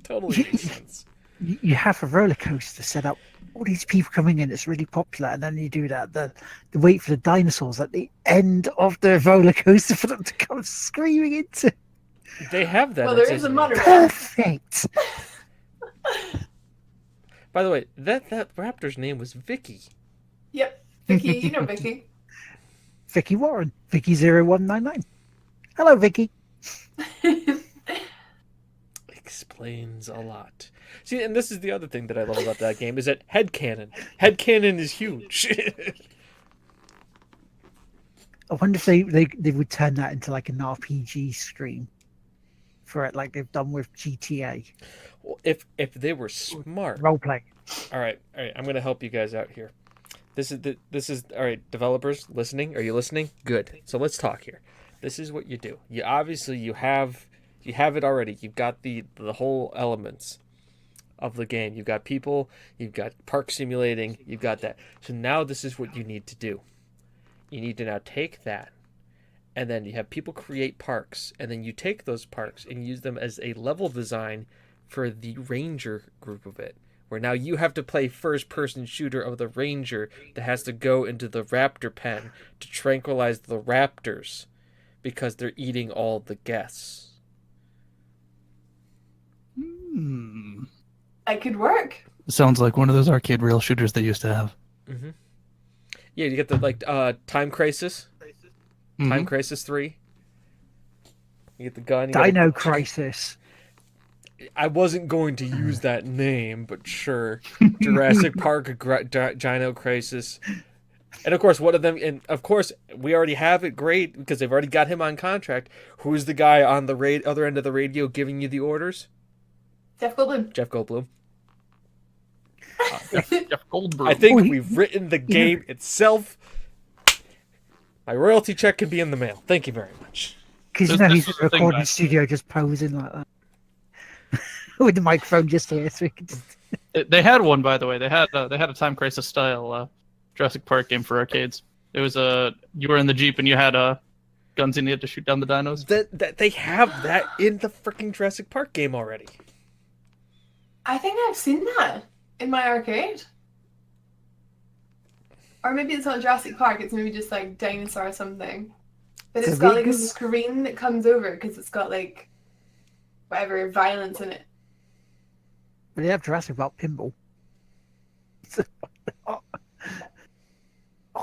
totally makes sense. You have a roller coaster set up. All these people coming in, it's really popular, and then you do that. The wait for the dinosaurs at the end of the roller coaster for them to come screaming into. They have that. Well, at there is a Disney. monorail. Perfect. By the way, that raptor's name was Vicky. Yep. Vicky, you know Vicky. Vicky Warren. Vicky 0199. Hello, Vicky. Explains a lot. See, and this is the other thing that I love about that game is that headcanon. Headcanon is huge. I wonder if they would turn that into like an RPG stream for it, like they've done with GTA Well, if they were smart. role play. All right. I'm gonna help you guys out here. This is all right. Developers listening? Are you listening? Good. So let's talk here. This is what you do. You obviously you have it already. You've got the whole elements of the game. You've got people. You've got park simulating. You've got that. So now this is what you need to do. You need to now take that, and then you have people create parks, and then you take those parks and use them as a level design for the ranger group of it. Where now you have to play first-person shooter of the ranger that has to go into the raptor pen to tranquilize the raptors because they're eating all the guests. That could work. Sounds like one of those arcade rail shooters they used to have. Mm-hmm. Yeah, you get the Time Crisis, Time Crisis 3. You get the gun. Dino Crisis. I wasn't going to use that name, but sure. Jurassic Park, Dino Crisis. And of course, one of them, and of course, we already have it great because they've already got him on contract. Who's the guy on the other end of the radio giving you the orders? Jeff Goldblum. Jeff Goldblum. Jeff Goldberg. I think we've written the game itself. My royalty check can be in the mail. Thank you very much. Because This he's in was a the thing, recording man. studio just posing like that. With the microphone just here. So we can just... They had one, by the way. They had a Time Crisis style Jurassic Park game for arcades. It was you were in the Jeep and you had guns and you had to shoot down the dinos. That they have that in the freaking Jurassic Park game already. I think I've seen that in my arcade. Or maybe it's not Jurassic Park, it's maybe just like Dinosaur or something. But it's got like a screen that comes over because it's got like whatever violence in it. But they have Jurassic Park pinball. I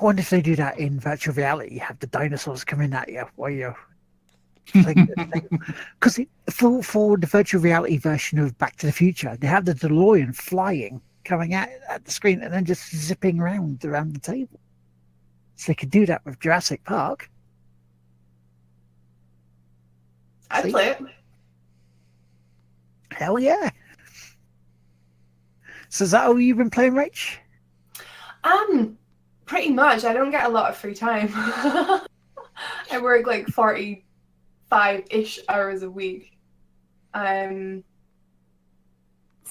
wonder if they do that in virtual reality. You have the dinosaurs coming at you while you're... Because for the virtual reality version of Back to the Future, they have the DeLorean flying, coming at the screen, and then just zipping around the table. So they could do that with Jurassic Park. I'd See? play it. Hell yeah. So is that all you've been playing, Rach? Pretty much. I don't get a lot of free time. I work like 45-ish hours a week. So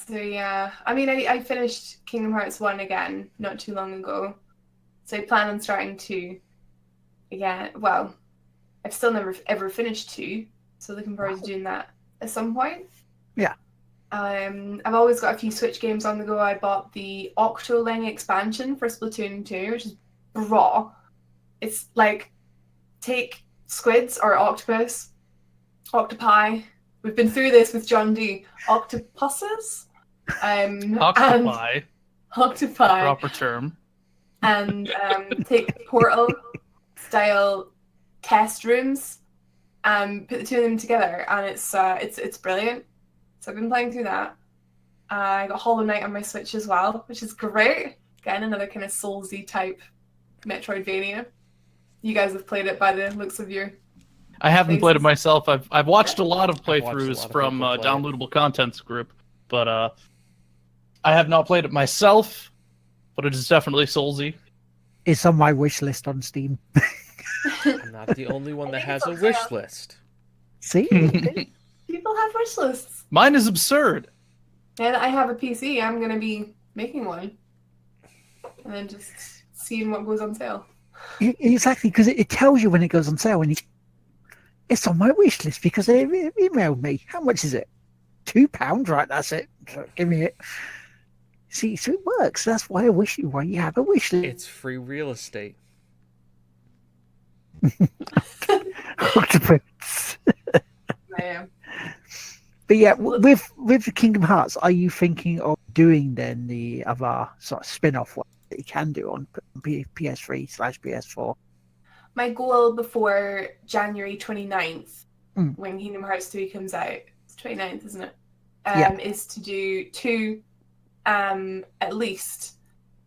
yeah, I mean, I finished Kingdom Hearts 1 again not too long ago. So I plan on starting 2 again. Well, I've still never ever finished 2, so looking forward to doing that at some point. Yeah. I've always got a few Switch games on the go. I bought the Octoling expansion for Splatoon 2, which is raw. It's like, take squids or octopus, octopi. We've been through this with John D. Octopuses? Octopi, Octopi. proper term. And take Portal-style test rooms and put the two of them together, and it's brilliant. So I've been playing through that. I got Hollow Knight on my Switch as well, which is great. Again, another kind of Soulsy type Metroidvania. You guys have played it by the looks of your... I haven't played it faces. myself. I've watched a lot of watched a playthroughs lot of from people play it. Downloadable Contents group, but I have not played it myself. But it is definitely Soulsy. It's on my wish list on Steam. I'm not the only one that has a wish list. See? People have wish lists. Mine is absurd. And I have a PC. I'm going to be making one. And then just seeing what goes on sale. Exactly, because it tells you when it goes on sale. And it's on my wish list because they emailed me. How much is it? £2, right? That's it. So give me it. See, so it works. That's why you have a wish list. It's free real estate. Octopus. I am. But yeah, with the Kingdom Hearts, are you thinking of doing then the other sort of spin-off one that you can do on PS3/PS4? My goal before January 29th when Kingdom Hearts 3 comes out, it's 29th, isn't it? Yeah. Is to do 2 at least,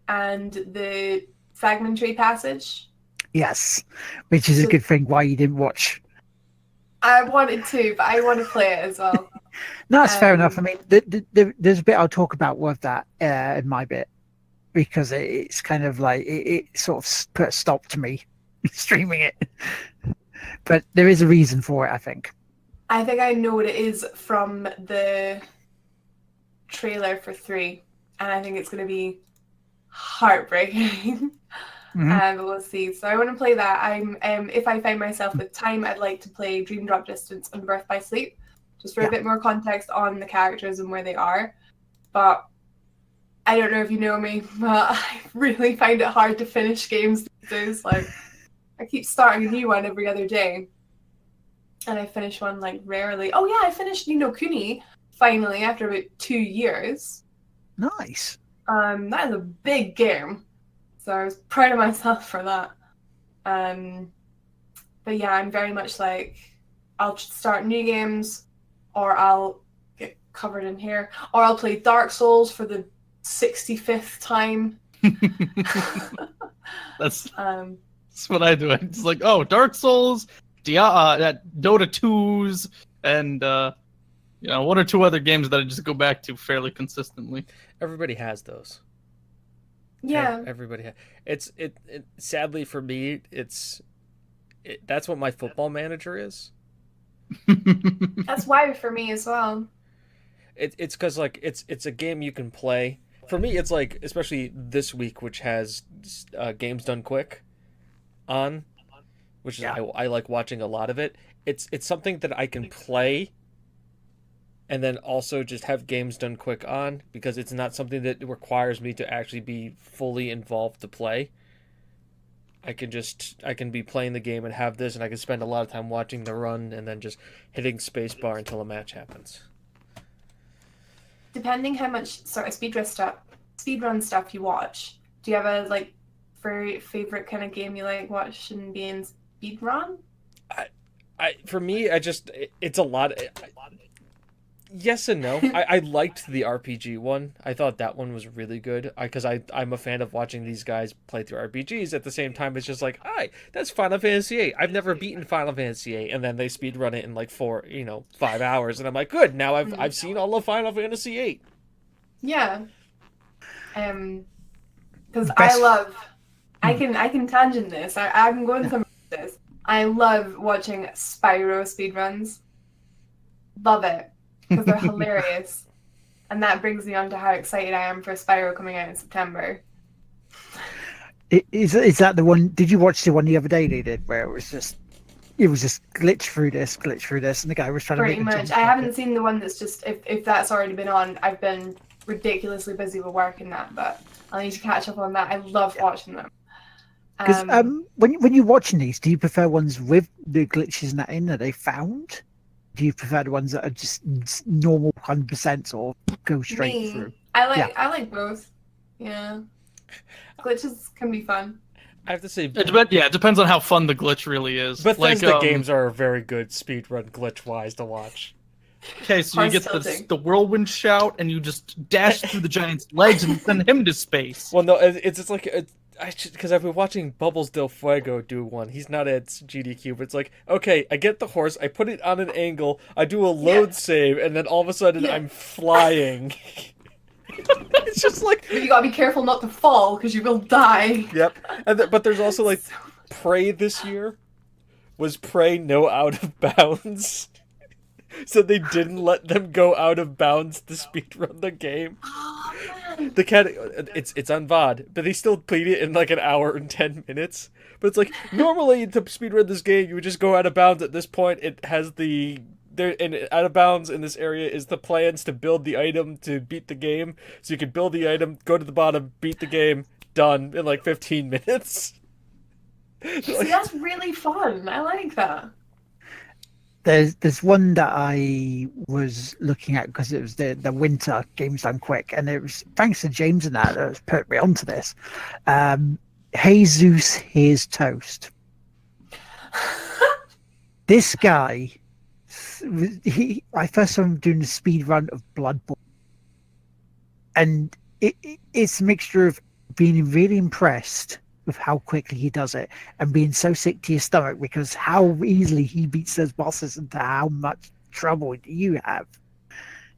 and the fragmentary passage. Yes, which is a So- good thing why you didn't watch. I wanted to, but I want to play it as well. No, that's fair enough. I mean, there's a bit I'll talk about with that in my bit, because it's kind of like it sort of put a stop to me streaming it. But there is a reason for it, I think. I think I know what it is from the trailer for 3, and I think it's going to be heartbreaking. Mhm. But we'll see. So I want to play that. I'm if I find myself with time, I'd like to play Dream Drop Distance and Birth by Sleep, just for Yeah. a bit more context on the characters and where they are. But I don't know if you know me, but I really find it hard to finish games these days. Like, I keep starting a new one every other day, and I finish one like rarely. Oh yeah, I finished Ni no Kuni finally after about 2 years. Nice. That is a big game, so I was proud of myself for that. But yeah, I'm very much like, I'll start new games, or I'll get covered in hair, or I'll play Dark Souls for the 65th time. That's Um, what I do. It's like, oh, Dark Souls, Dota 2s, and one or two other games that I just go back to fairly consistently. Everybody has those. yeah, Everybody has. It sadly for me, that's what my football manager is. that's why for me as well. It's because like it's a game you can play. For me, it's like, especially this week, which has games done quick on, which is I like watching a lot of it. It's something that I can play, and then also just have games done quick on, because it's not something that requires me to actually be fully involved to play. I can be playing the game and have this, and I can spend a lot of time watching the run and then just hitting spacebar until a match happens. Depending how much sort of speedrun stuff you watch, do you have a like very favorite kind of game you like watching being speedrun? For me, it's a lot. Yes and no. I liked the RPG one. I thought that one was really good, because I'm a fan of watching these guys play through RPGs. At the same time, it's just like, hi, that's Final Fantasy VIII. I've never beaten Final Fantasy VIII, and then they speed run it in like 5 hours, and I'm like, good. Now I've seen all of Final Fantasy VIII. Yeah. Because Best- I can tangent this. I'm going somewhere with this. I love watching Spyro speedruns. Love it. Because they're hilarious. And that brings me on to how excited I am for Spyro coming out in September. Is that the one? Did you watch the one the other day they did where it was just glitch through this, and the guy was trying Pretty to make much. I haven't seen the one that's just, if that's already been on, I've been ridiculously busy with work and that, but I'll need to catch up on that. I love watching them. Because when you're watching these, do you prefer ones with the glitches and that in that they found? Do you prefer the ones that are just normal 100% or go straight through? I like both. Yeah. Glitches can be fun. I have to say, It depends on how fun the glitch really is. Bethesda games are very good speedrun glitch-wise to watch. Okay, so you Horse get tilting. the whirlwind shout, and you just dash through the giant's legs and send him to space. Well, no, it's like because I've been watching Bubbles Del Fuego do one. He's not at GDQ, but it's like, okay, I get the horse, I put it on an angle, I do a load save, and then all of a sudden I'm flying. It's just like, But you gotta be careful not to fall because you will die. yep. But there's also like Prey this year. Was Prey no out of bounds? So they didn't let them go out of bounds to speedrun the game. Oh, man. The cat, it's on VOD, but they still played it in like an hour and 10 minutes. But it's like, normally to speedrun this game, you would just go out of bounds. At this point, it has out of bounds in this area is the plans to build the item to beat the game. So you can build the item, go to the bottom, beat the game, done in like 15 minutes. See, that's really fun. I like that. There's one that I was looking at because it was the winter games done quick, and it was thanks to James and that has put me onto this. Jesus Here's Toast. This guy I first saw him doing the speed run of Bloodborne, and it's a mixture of being really impressed with how quickly he does it and being so sick to your stomach because how easily he beats those bosses and how much trouble you have.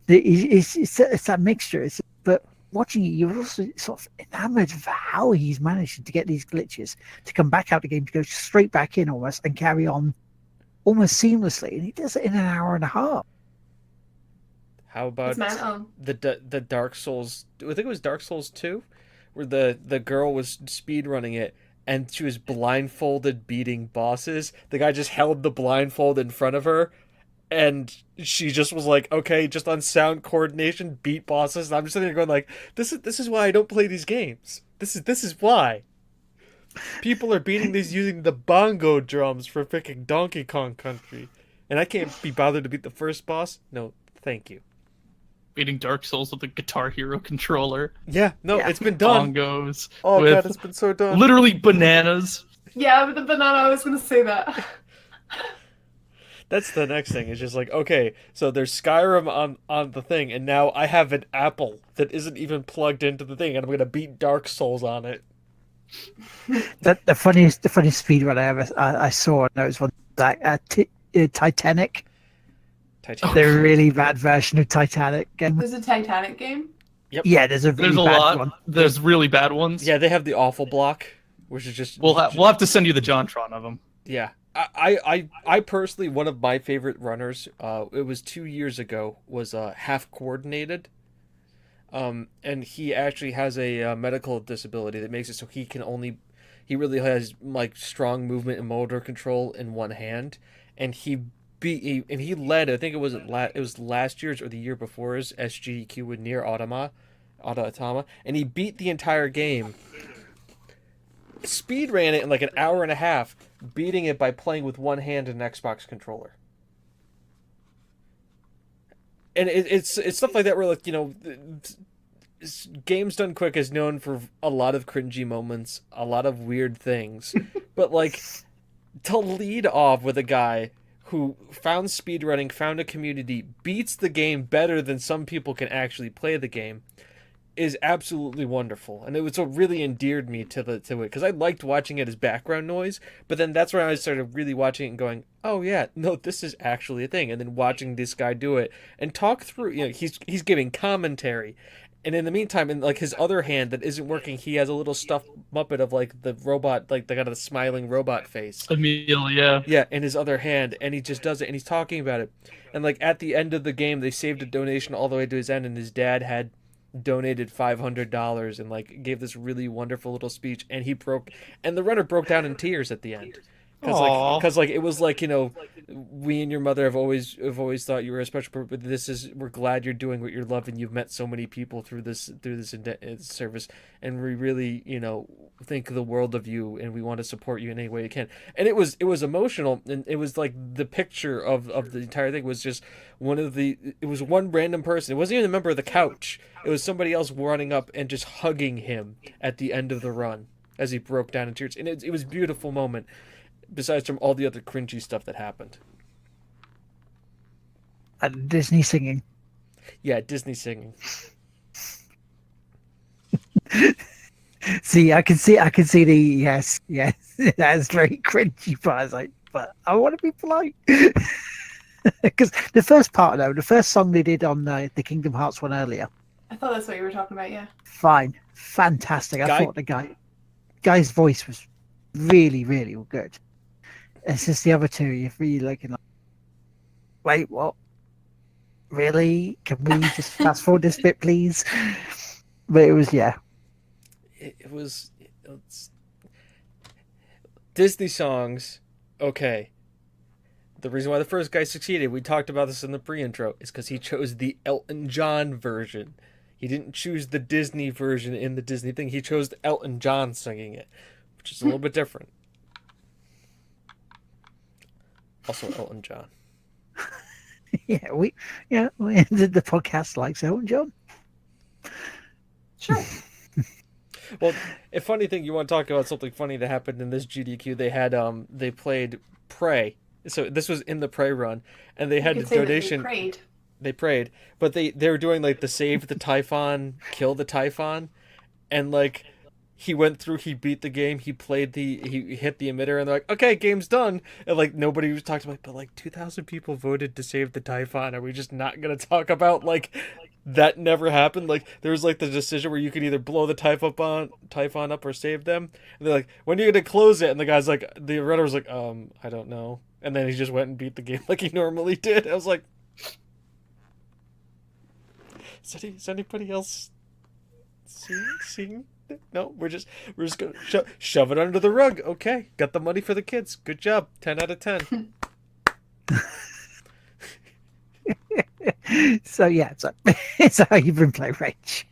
It's that mixture. But watching it, you're also sort of enamored of how he's managed to get these glitches to come back out the game, to go straight back in almost and carry on almost seamlessly. And he does it in an hour and a half. How about It's mental. the Dark Souls? I think it was Dark Souls 2, where the girl was speed running it and she was blindfolded beating bosses. The guy just held the blindfold in front of her, and she just was like, okay, just on sound coordination, beat bosses. And I'm just sitting there going like, this is why I don't play these games. This is why. People are beating these using the bongo drums for freaking Donkey Kong Country, and I can't be bothered to beat the first boss. No, thank you. Beating Dark Souls with a Guitar Hero controller. Yeah, no, Yeah. it's been done. Bongos. Oh with god, it's been so done. literally bananas. Yeah, with the banana, I was going to say that. That's the next thing. It's just like, okay, so there's Skyrim on the thing, and now I have an Apple that isn't even plugged into the thing, and I'm gonna beat Dark Souls on it. The funniest speedrun I saw, and it was one that Titanic. Titanic. The really bad version of Titanic. And There's a Titanic game. yeah, there's a really There's a bad lot. one. There's really bad ones. Yeah, they have the awful block, which is just We'll have to send you the JonTron of them. yeah. I personally, one of my favorite runners, it was 2 years ago, was Half Coordinated. And he actually has a medical disability that makes it so he really has like strong movement and motor control in one hand, and he led. I think it was last year's or the year before's SGDQ with Near Automata, and he beat the entire game. Speed ran it in like an hour and a half, beating it by playing with one hand and an Xbox controller. And it's stuff like that where, like, you know, Games Done Quick is known for a lot of cringy moments, a lot of weird things, but like to lead off with a guy who found speedrunning, found a community, beats the game better than some people can actually play the game, is absolutely wonderful. And it was what really endeared me to it, because I liked watching it as background noise, but then that's when I started really watching it and going, oh yeah, no, this is actually a thing. And then watching this guy do it and talk through, you know, he's giving commentary. And in the meantime, in like his other hand that isn't working, he has a little stuffed Muppet of like the robot, like they got a smiling robot face. Emil, yeah. Yeah, in his other hand, and he just does it, and he's talking about it. And like at the end of the game, they saved a donation all the way to his end, and his dad had donated $500 and like gave this really wonderful little speech, and the runner broke down in tears at the end. Because like it was like, you know, we and your mother have always thought you were a special person, but we're glad you're doing what you love, and you've met so many people through this service, and we really, you know, think the world of you, and we want to support you in any way we can. And it was emotional, and it was like the picture of the entire thing was just it was one random person. It wasn't even a member of the couch. It was somebody else running up and just hugging him at the end of the run as he broke down in tears, and it was a beautiful moment. Besides from all the other cringy stuff that happened. And Disney singing. Yeah, Disney singing. See, I can see the yes, that's very cringy, but I was like, but I want to be polite. Because the first part, though, the first song they did on the Kingdom Hearts one earlier. I thought that's what you were talking about, yeah. Fine. Fantastic. I thought the guy's voice was really, really good. It's just the other two, you're really looking like, wait, what? Really? Can we just fast forward this bit, please? But it was, yeah. It's Disney songs, okay. The reason why the first guy succeeded, we talked about this in the pre-intro, is because he chose the Elton John version. He didn't choose the Disney version in the Disney thing. He chose the Elton John singing it, which is a little bit different. Also Elton John. We ended the podcast like Elton John. Sure. Well, a funny thing, you want to talk about something funny that happened in this GDQ? They had they played Pray So this was in the prey run, and they You had a could say that donation. they prayed. They prayed, but they were doing like the save the Typhon, kill the Typhon, and like he went through, he beat the game, he hit the emitter, and they're like, okay, game's done, and like nobody was talking about, but like 2,000 people voted to save the Typhon. Are we just not gonna talk about like that never happened? Like there was like the decision where you could either blow the Typhon up or save them, and they're like, when are you gonna close it? And the guy's like, the runner was like, I don't know, and then he just went and beat the game like he normally did. I was like. Is anybody else seeing? No, we're just gonna shove it under the rug. Okay, got the money for the kids. Good job. 10 out of 10. So yeah, so is that how you've been playing, Rach?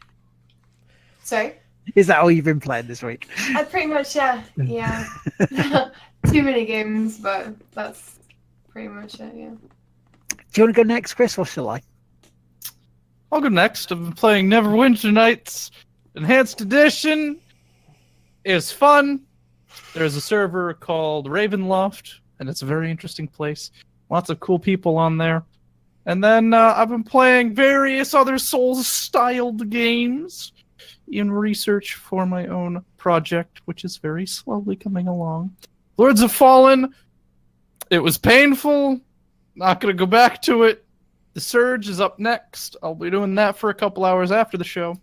Sorry? Is that all you've been playing this week? I pretty much, yeah. Too many games, but that's pretty much it, yeah. Do you want to go next, Chris, or shall I? I'll go next. I've been playing Neverwinter Nights Enhanced Edition. It's fun. There's a server called Ravenloft, and it's a very interesting place. Lots of cool people on there. And then I've been playing various other Souls-styled games in research for my own project, which is very slowly coming along. Lords of Fallen. It was painful. Not going to go back to it. The Surge is up next. I'll be doing that for a couple hours after the show.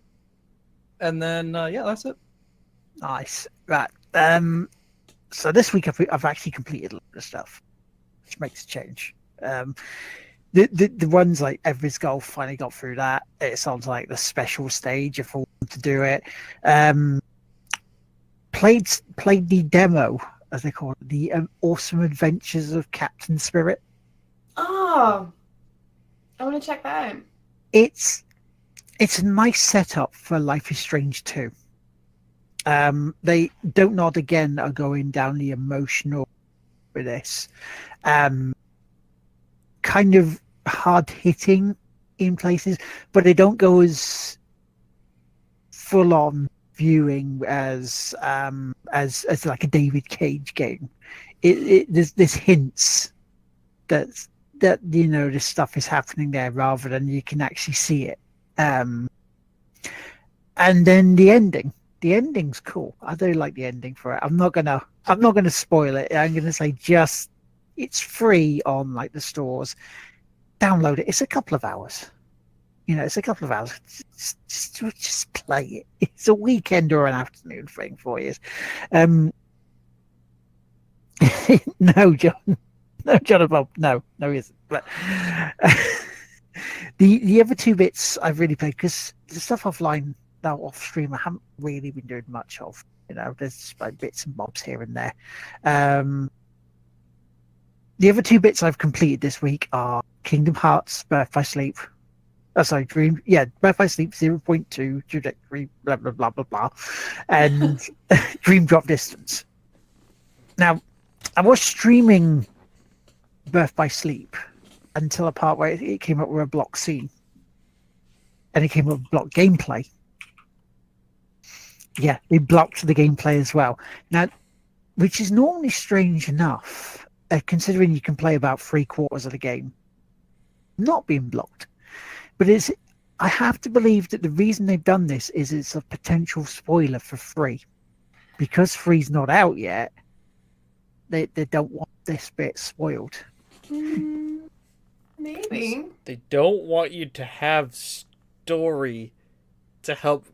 And then, yeah, that's it. Nice. Right. So this week I've actually completed a lot of stuff, which makes a change. The ones like Everest Golf finally got through that. It sounds like the special stage if I want to do it. Played the demo, as they call it, the Awesome Adventures of Captain Spirit. Oh, I want to check that out. It's a nice setup for Life is Strange 2. They Don't Nod again are going down the emotional with this. Kind of hard hitting in places, but they don't go as full on viewing as like a David Cage game. There's hints that this stuff is happening there rather than you can actually see it. And then the ending's cool. I do like the ending for it. I'm not gonna spoil it. I'm gonna say it's free on like the stores. Download it. It's a couple of hours. It's a couple of hours. Just play it. It's a weekend or an afternoon thing for you. No, John. No, John Bob. No, he isn't. But the other two bits I've really played, because the stuff offline now off stream I haven't really been doing much of. There's like bits and bobs here and there. The other two bits I've completed this week are Kingdom Hearts Birth by Sleep. Birth by Sleep 0.2 trajectory, blah blah blah blah blah, and Dream Drop Distance. Now, I was streaming Birth by Sleep until a part where it came up with a block scene, and it came up with block gameplay. Yeah, it blocked the gameplay as well. Now, which is normally strange enough, considering you can play about 3/4 of the game not being blocked. But I have to believe that the reason they've done this is it's a potential spoiler for 3. Because 3's not out yet, they don't want this bit spoiled. Maybe. They don't want you to have story to help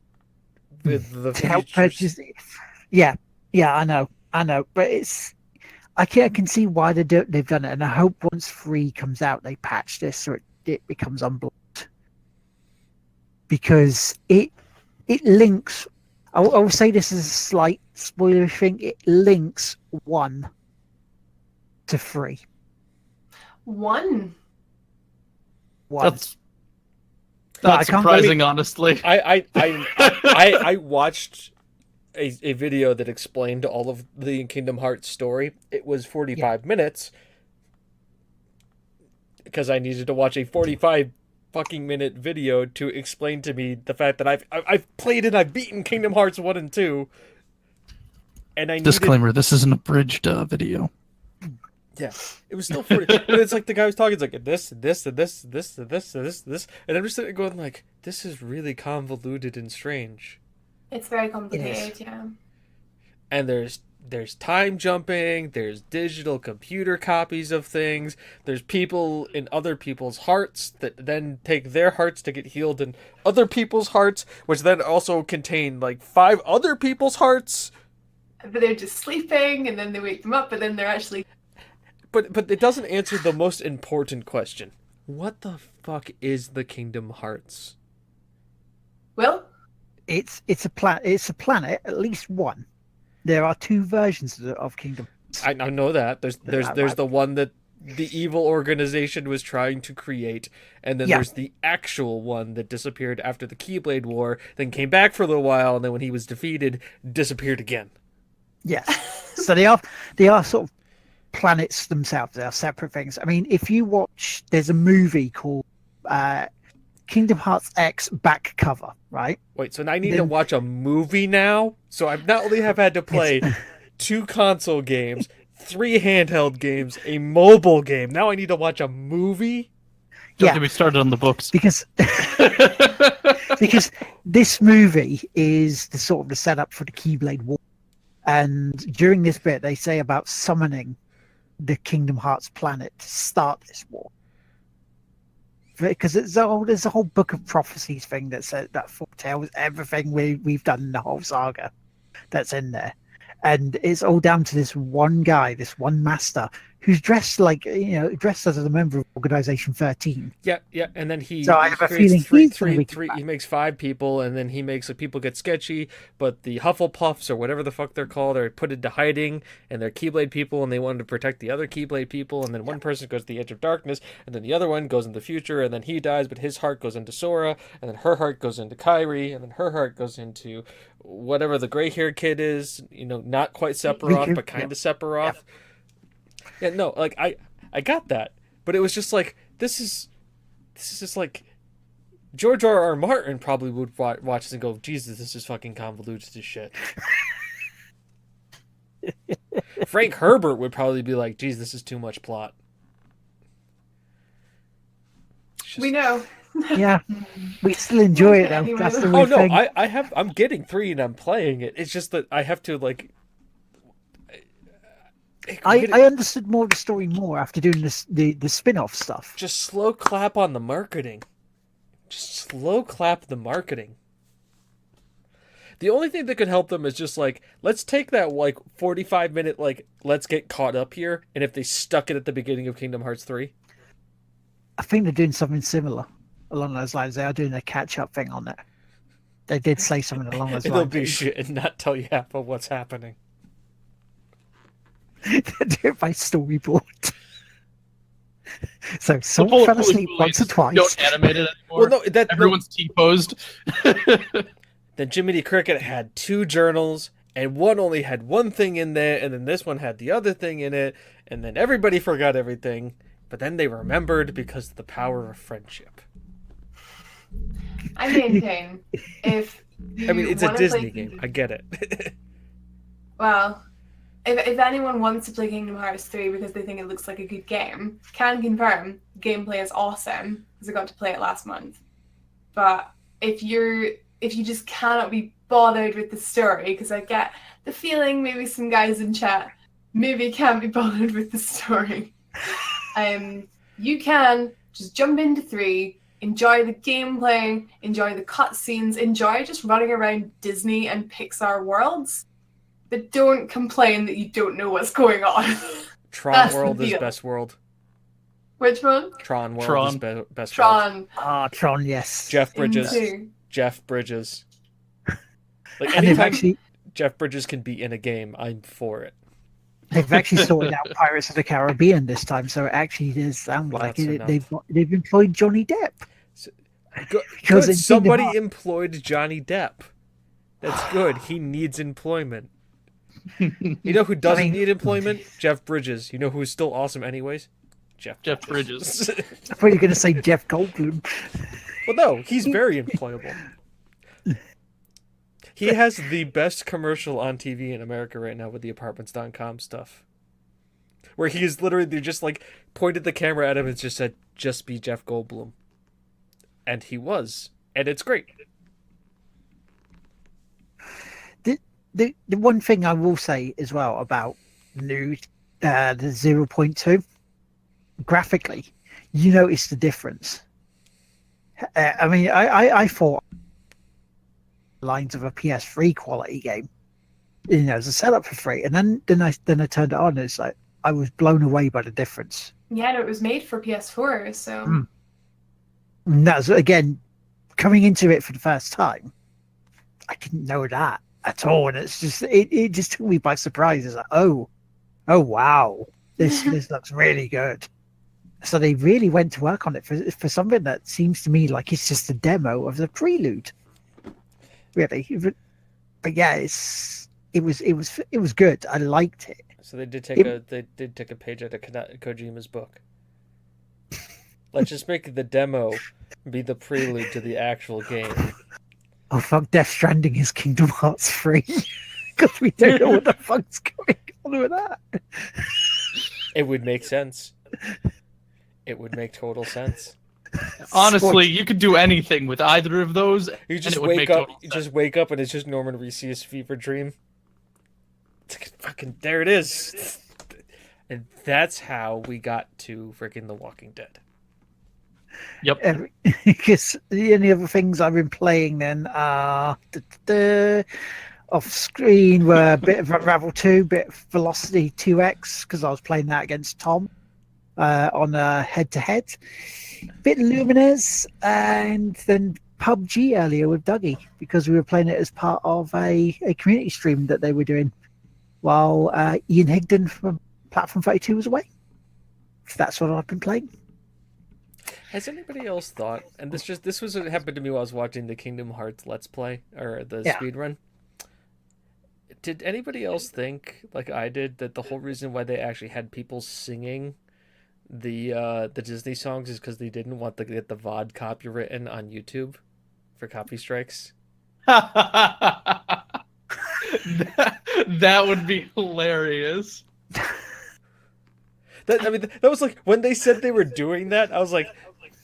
with the to help purchase it. Yeah, I know, but I can see why they've done it, and I hope once 3 comes out they patch this so it becomes unblocked, because it links. I will say this is a slight spoiler thing. It links 1 to 3. 1. That's No, I not can't surprising, honestly. I watched a video that explained all of the Kingdom Hearts story. It was 45 minutes because I needed to watch a 45 fucking minute video to explain to me the fact that I've played and I've beaten Kingdom Hearts 1 and 2. And I Disclaimer: this is an abridged video. Yeah, it was still 40. But it's like the guy was talking, it's like this, this, and this, this, and this, and this, this, and I'm just sitting there going like, this is really convoluted and strange. It's very complicated, yeah. And there's time jumping, there's digital computer copies of things, there's people in other people's hearts that then take their hearts to get healed in other people's hearts, which then also contain like 5 other people's hearts. But they're just sleeping, and then they wake them up, but then they're actually... But it doesn't answer the most important question. What the fuck is the Kingdom Hearts? Well, It's a planet, at least one. There are 2 versions of Kingdom. I know that. There's the one that the evil organization was trying to create, and then there's the actual one that disappeared after the Keyblade War, then came back for a little while, and then when he was defeated, disappeared again. Yes. So they are sort of planets themselves. They are separate things. I mean, if you watch, there's a movie called Kingdom Hearts X back cover, right? Wait, so now I need to watch a movie now? So I've not only have had to play 2 console games, 3 handheld games, a mobile game. Now I need to watch a movie? Don't get me started on the books. Because this movie is the sort of the setup for the Keyblade War. And during this bit, they say about summoning the Kingdom Hearts planet to start this war. Because there's a whole book of prophecies thing that foretells everything we've done in the whole saga that's in there. And it's all down to this one guy, this one master, who's dressed as a member of Organization 13. Yeah, and then he. So I have a creates feeling he makes 5 people, and then he makes people get sketchy. But the Hufflepuffs or whatever the fuck they're called are put into hiding, and they're Keyblade people, and they wanted to protect the other Keyblade people. And then one person goes to the edge of darkness, and then the other one goes into the future, and then he dies, but his heart goes into Sora, and then her heart goes into Kairi, and then her heart goes into whatever the gray-haired kid is. Not quite Sephiroth, but kind of Sephiroth. Yeah, no, like I got that, but it was just like this is just like George R.R. Martin probably would watch this and go, Jesus, this is fucking convoluted as shit. Frank Herbert would probably be like, geez, this is too much plot. we know. Yeah, we still enjoy it though. That's the Oh weird no, thing. I'm getting 3 and I'm playing it. It's just that I have to like. I understood more of the story after doing the spin-off stuff. Just slow clap on the marketing. Just slow clap the marketing. The only thing that could help them is just like, let's take that like 45-minute like let's get caught up here, and if they stuck it at the beginning of Kingdom Hearts 3. I think they're doing something similar along those lines. They are doing a catch-up thing on it. They did say something along those It'll lines. be shit and not tell you half of what's happening. They do it by storyboard. So someone fell asleep once or twice. Don't animate it anymore. Well, no, Everyone's T-posed. Then Jiminy Cricket had 2 journals, and one only had one thing in there, and then this one had the other thing in it, and then everybody forgot everything, but then they remembered because of the power of friendship. I maintain if I mean, it's a Disney game. I get it. Well, if anyone wants to play Kingdom Hearts 3 because they think it looks like a good game, can confirm gameplay is awesome because I got to play it last month. But if you just cannot be bothered with the story, because I get the feeling maybe some guys in chat maybe can't be bothered with the story, you can just jump into 3, enjoy the gameplay, enjoy the cutscenes, enjoy just running around Disney and Pixar worlds. But don't complain that you don't know what's going on. Tron World is best world. Which one? Tron World is best world. Tron. Ah, Tron, yes. Jeff Bridges. Into. Jeff Bridges. Like And they've anytime Jeff Bridges can be in a game, I'm for it. they've actually sorted out Pirates of the Caribbean this time, so it actually does sound like That's it. enough. They've employed Johnny Depp. Good. Because Good. in Somebody Kingdom employed Johnny Depp. That's good. He needs employment. You know who doesn't need employment? Jeff Bridges. You know who's still awesome anyways? Jeff Bridges. I thought you were going to say Jeff Goldblum. Well, no, he's very employable. He has the best commercial on TV in America right now with the Apartments.com stuff. where he's literally they just like pointed the camera at him and just said, "Just be Jeff Goldblum," and he was, and it's great. The one thing I will say as well about new the 0.2 graphically, you notice the difference. I mean, I thought lines of a PS3 quality game, as a setup for free, and then I turned it on, and it's like I was blown away by the difference. Yeah, no, it was made for PS4, so And that's again coming into it for the first time. I didn't know that at all, and it's just it just took me by surprise. It's like, oh wow, this looks really good. So they really went to work on it for something that seems to me like it's just a demo of the prelude, really. But yeah, it was good. I liked it. So they did take a page out of Kojima's book. Let's just make the demo be the prelude to the actual game. Oh fuck! Death Stranding is Kingdom Hearts 3 because we don't know what the fuck's going on with that. It would make sense. It would make total sense. Honestly, you could do anything with either of those. You just and it would wake make up. total You sense. just wake up, and it's just Norman Reedus' fever dream. It's like, fucking there it is, and that's how we got to freaking The Walking Dead. Yep. Because the only other things I've been playing then are off screen were a bit of Unravel 2, bit of Velocity 2X because I was playing that against Tom on a head-to-head, bit of Lumines, and then PUBG earlier with Dougie because we were playing it as part of a community stream that they were doing while Ian Higdon from Platform 32 was away. So that's what I've been playing. Has anybody else thought? And this was what happened to me while I was watching the Kingdom Hearts Let's Play or the speed run. Did anybody else think, like I did, that the whole reason why they actually had people singing the Disney songs is because they didn't want to get the VOD copywritten on YouTube for copy strikes? that would be hilarious. That was like when they said they were doing that. I was like,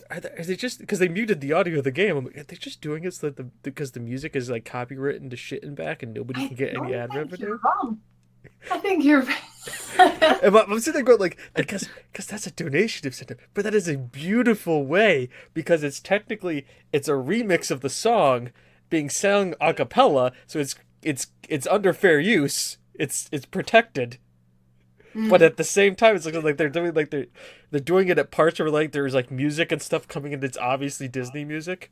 are they just because they muted the audio of the game? I'm like, are they just doing it so that because the music is like copywritten to shit and back and nobody can get any ad revenue? I think you're I'm sitting there going like, because that's a donation incentive, but that is a beautiful way because it's technically a remix of the song being sung a cappella, so it's under fair use. It's protected. But at the same time, it's like they're doing they're doing it at parts where like there's like music and stuff coming in that's obviously Disney music.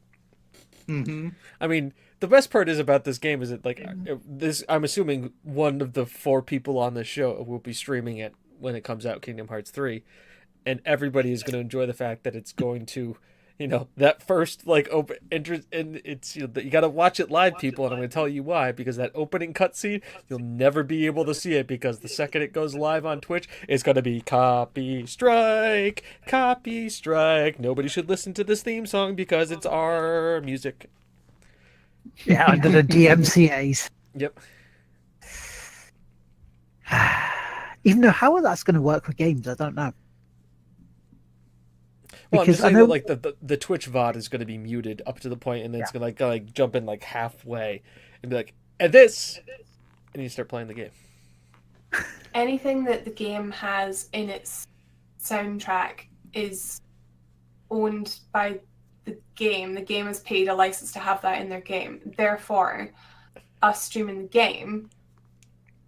Mm-hmm. I mean, the best part is about this game is that like this. I'm assuming one of the 4 people on this show will be streaming it when it comes out, Kingdom Hearts 3, and everybody is going to enjoy the fact that it's going to, that first like open interest, and it's you got to watch it live, people, and I'm going to tell you why, because that opening cutscene you'll never be able to see it because the second it goes live on Twitch, it's going to be copy strike. Nobody should listen to this theme song because it's our music. Yeah, under the DMCA's. Yep. Even though how that's going to work with games, I don't know. Well, I'm Because just I saying know that, like the Twitch VOD is going to be muted up to the point, and then it's going to like jump in like halfway and be like, and this, and you start playing the game. anything that the game has in its soundtrack is owned by the game. The game has paid a license to have that in their game. Therefore, us streaming the game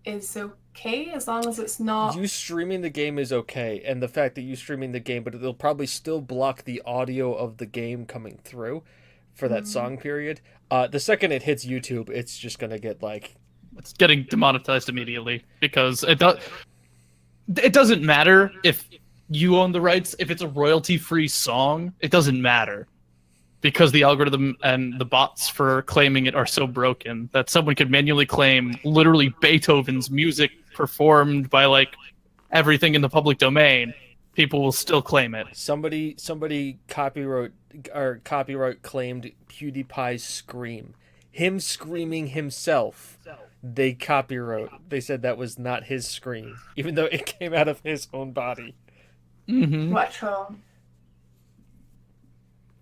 is okay as long as it's not. You streaming the game is okay, and the fact that you streaming the game, but it'll probably still block the audio of the game coming through for that song period. The second it hits YouTube, it's just gonna get like It's getting demonetized immediately because it doesn't matter if you own the rights. If it's a royalty-free song, it doesn't matter because the algorithm and the bots for claiming it are so broken that someone could manually claim literally Beethoven's music performed by like everything in the public domain. People will still claim it. somebody copyright claimed PewDiePie's scream. him screaming himself, they copyright. They said that was not his scream, even though it came out of his own body. Mm-hmm. What's wrong?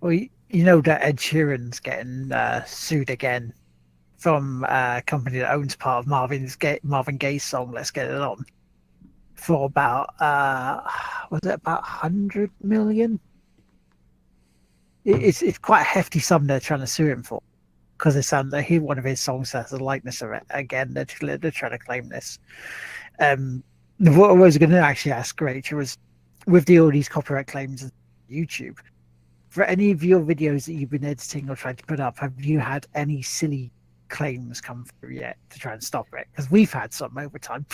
Well, you know that Ed Sheeran's getting sued again from a company that owns part of Marvin Gaye's song "Let's Get It On" for about was it about 100 million? It's quite a hefty sum they're trying to sue him for, because one of his songs has a likeness of it. Again, they're trying to claim this. What I was going to actually ask Rachel was, with all these copyright claims on YouTube, for any of your videos that you've been editing or trying to put up, have you had any silly claims come through yet to try and stop it? Because we've had some over time.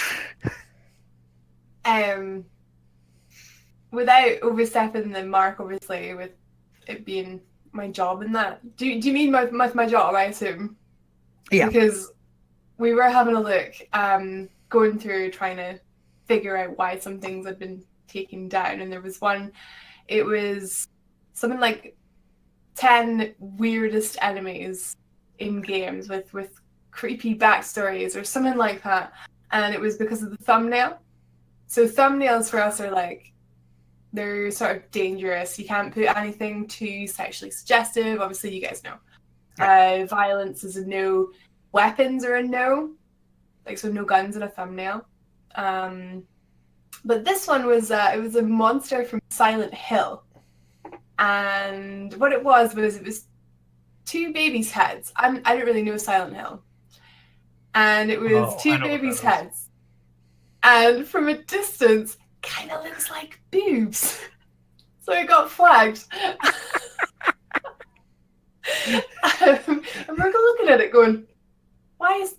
Without overstepping the mark, obviously, with it being my job and that. Do you mean my job, I assume? Yeah. Because we were having a look, going through trying to figure out why some things had been taken down, and there was one, it was something like 10 weirdest enemies in games with creepy backstories or something like that, and it was because of the thumbnail. So thumbnails for us are like, they're sort of dangerous. You can't put anything too sexually suggestive. Obviously, you guys know. Violence is a no. Weapons are a no. Like, so no guns in a thumbnail. But this one was, it was a monster from Silent Hill. And what it was two babies' heads. I didn't really know Silent Hill. And it was two babies' heads. And from a distance, kind of looks like boobs. So it got flagged. And we're looking at it going, why is...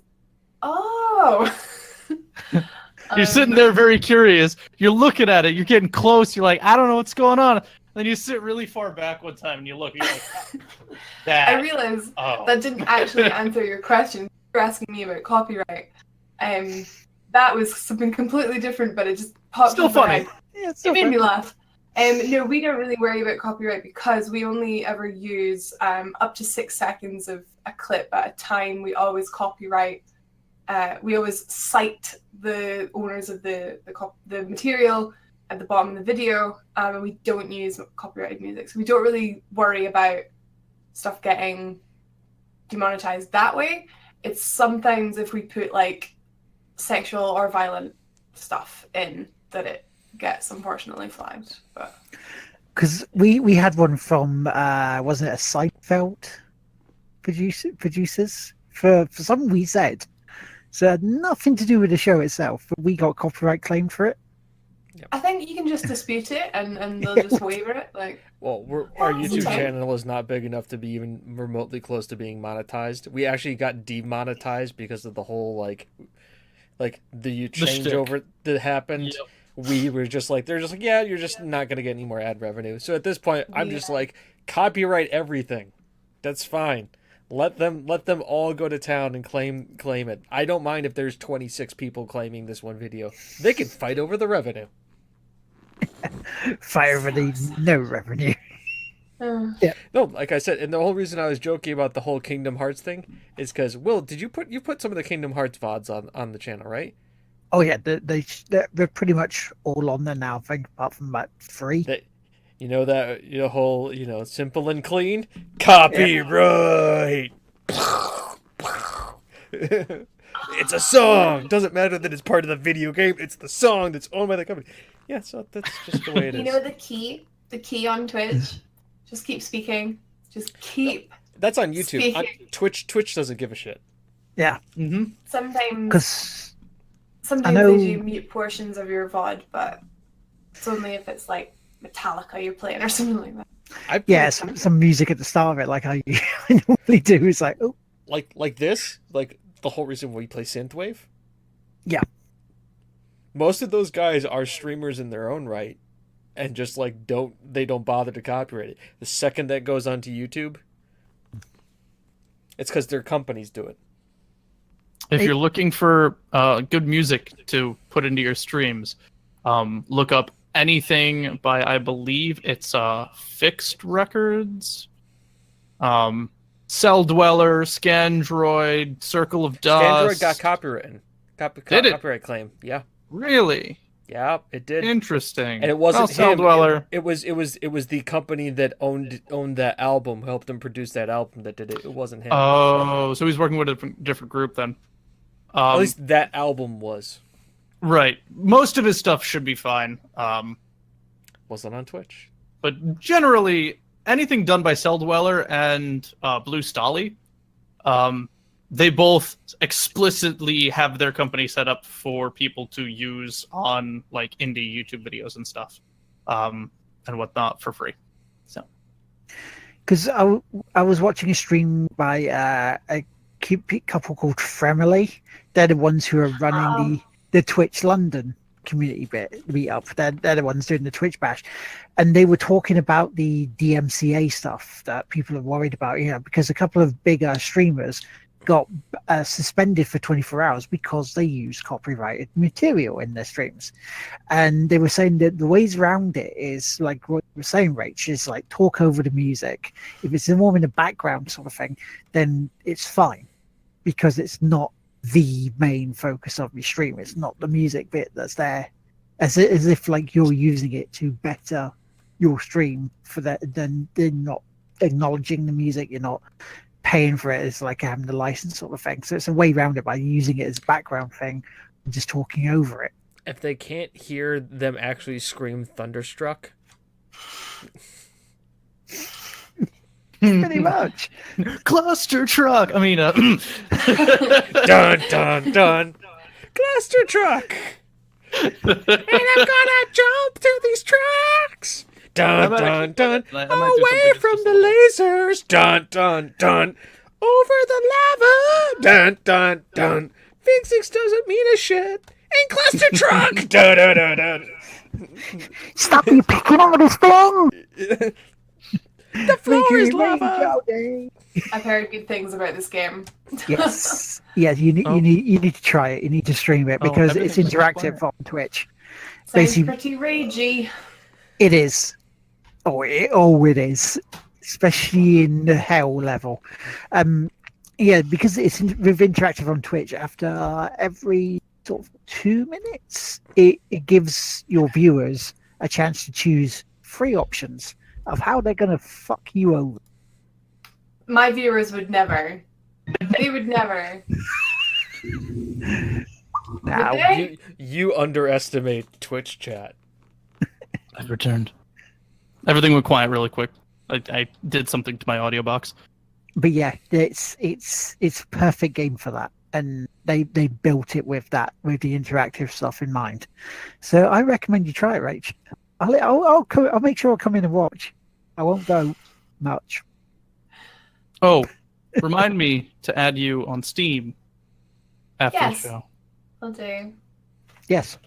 Oh! You're sitting there very curious. You're looking at it. You're getting close. You're like, I don't know what's going on. Then you sit really far back one time and you look. You're like, that. I realized that didn't actually answer your question. You're asking me about copyright. That was something completely different, but it just popped Still in my funny. head. Yeah, It made me laugh. No, we don't really worry about copyright because we only ever use up to 6 seconds of a clip at a time. We always copyright. We always cite the owners of the material at the bottom of the video, and we don't use copyrighted music. So we don't really worry about stuff getting demonetized that way. It's sometimes if we put like sexual or violent stuff in that it gets unfortunately flagged. But Because we had one from wasn't it a Seinfeld producers for something we said, so it had nothing to do with the show itself, but we got copyright claimed for it. I think you can just dispute it and they'll just waiver it. Like, Well, our YouTube Okay. channel is not big enough to be even remotely close to being monetized. We actually got demonetized because of the whole like the changeover that happened. Yep. We were just like, they're just like, yeah, you're just not gonna get any more ad revenue. So at this point, I'm just like, copyright everything. That's fine. Let them all go to town and claim it. I don't mind if there's 26 people claiming this one video. They can fight over the revenue. Fight over the no revenue. No, like I said, and the whole reason I was joking about the whole Kingdom Hearts thing is because, Will, did you put some of the Kingdom Hearts VODs on the channel, right? Oh yeah, they're pretty much all on there now. I think apart from about 3. You know that whole simple and clean copyright. It's a song. Doesn't matter that it's part of the video game. It's the song that's owned by the company. Yeah, so that's just the way it is. you know the key on Twitch? Just keep speaking. Just keep. That's on YouTube. On Speaking. Twitch doesn't give a shit. Yeah, Mm-hmm. Sometimes because sometimes I know- they do mute portions of your VOD, but it's only if it's like Metallica you're playing or something like that. yeah, some music at the start of it, like I normally do, is like, oh like this, like the whole reason we play synthwave. Yeah. Most of those guys are streamers in their own right, and just like don't bother to copyright it. The second that goes onto YouTube, it's because their companies do it. If you're looking for good music to put into your streams, look up anything by, I believe it's Fixed Records. Cell Dweller, Scandroid, Circle of Dust. Android got copywritten. Did it? Copyright claim. Yeah. Really? Yeah, it did. Interesting. And it wasn't Cell him. Dweller. It was the company that owned that album, helped him produce that album that did it. It wasn't him. Oh, so he's working with a different group then. At least that album was. Right. Most of his stuff should be fine. Wasn't on Twitch. But generally, anything done by Cell Dweller and Blue Stolly, they both explicitly have their company set up for people to use on like indie YouTube videos and stuff, and whatnot for free. So, Because I was watching a stream by a cute couple called Fremily. They're the ones who are running the Twitch London community meetup. They're the ones doing the Twitch bash, and they were talking about the DMCA stuff that people are worried about. Because a couple of bigger streamers got suspended for 24 hours because they use copyrighted material in their streams, and they were saying that the ways around it is like what you were saying, Rach, is like talk over the music. If it's more in the background sort of thing, then it's fine because it's not the main focus of your stream. It's not the music bit that's there, as if like you're using it to better your stream for that. Then they're not acknowledging the music. You're not paying for it as like having the license sort of thing. So it's a way around it by using it as a background thing and just talking over it. If they can't hear them actually scream Thunderstruck. Pretty much. Cluster Truck. I mean, Dun dun dun. Cluster Truck. And I'm gonna jump through these tracks. Dun dun dun. Away from the lasers. Dun dun dun. Over the lava. Dun dun dun. Physics doesn't mean a shit. And Cluster Truck. Dun dun dun dun. Stop you picking on this thing. The floor is lava. I've heard good things about this game. Yes. Yeah, you need to try it. You need to stream it because it's interactive on Twitch. Sounds Basically, pretty ragey. it is. It is, especially in the hell level. Yeah, because it's with interactive on Twitch. After every sort of 2 minutes, it gives your viewers a chance to choose 3 options of how they're gonna fuck you over. My viewers would never. They would never. Now, Would they? You underestimate Twitch chat. I've returned. Everything went quiet really quick. I did something to my audio box. but yeah, it's a perfect game for that, and they built it with the interactive stuff in mind. So I recommend you try it, Rach. I'll make sure I'll come in and watch. I won't go much. Oh, remind me to add you on Steam after Yes. the show. I'll do. Yes.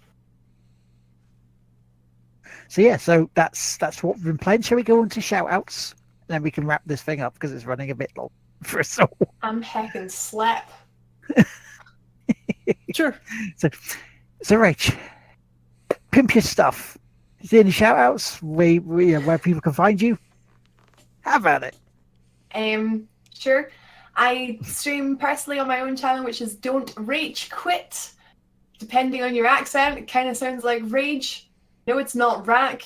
So yeah, so that's what we've been playing. Shall we go on to shout outs? Then we can wrap this thing up because it's running a bit long for us all. I'm heckin' slap. Sure. So Rach, pimp your stuff. Is there any shout outs where people can find you? How about it? Sure. I stream personally on my own channel, which is Don't Rachquit. Depending on your accent, it kind of sounds like rage. No, it's not rack.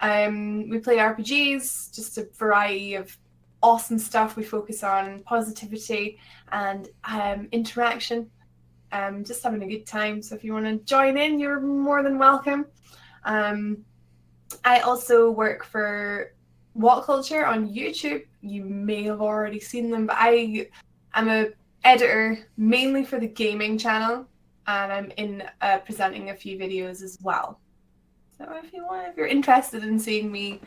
We play RPGs, just a variety of awesome stuff. We focus on positivity and interaction. Just having a good time. So if you want to join in, you're more than welcome. I also work for What Culture on YouTube. You may have already seen them, but I'm an editor mainly for the gaming channel, and I'm in presenting a few videos as well. So if you're interested in seeing me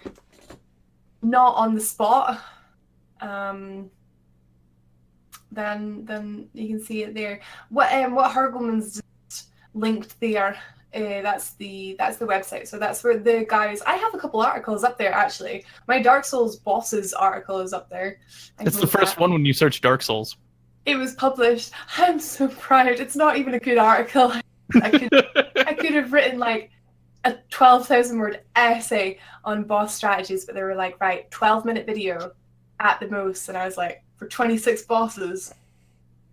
not on the spot, then you can see it there. What Hurgleman's just linked there. That's the website. So that's where the guys. I have a couple articles up there actually. My Dark Souls bosses article is up there. It's the first one when you search Dark Souls. It was published. I'm so proud. It's not even a good article. I could have written like a 12,000 word essay on boss strategies, but they were like, right, 12-minute video at the most, and I was like, for 26 bosses.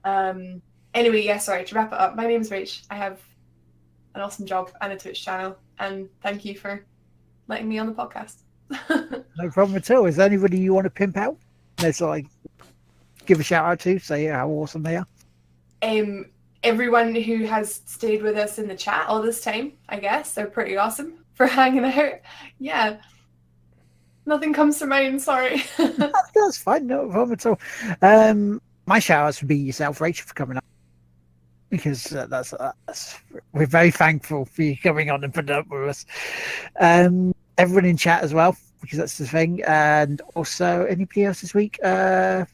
Anyway, yeah, sorry, to wrap it up, my name is Rach. I have an awesome job and a Twitch channel, and thank you for letting me on the podcast. No problem at all. Is there anybody you want to pimp out? Let's like give a shout out to, say how awesome they are. Everyone who has stayed with us in the chat all this time, I guess, they're pretty awesome for hanging out. Yeah. Nothing comes to mind, sorry. That's fine, no problem at all. My shout outs would be yourself, Rachel, for coming up. Because that's we're very thankful for you coming on and putting up with us. Everyone in chat as well, because that's the thing. And also, anybody else this week? That's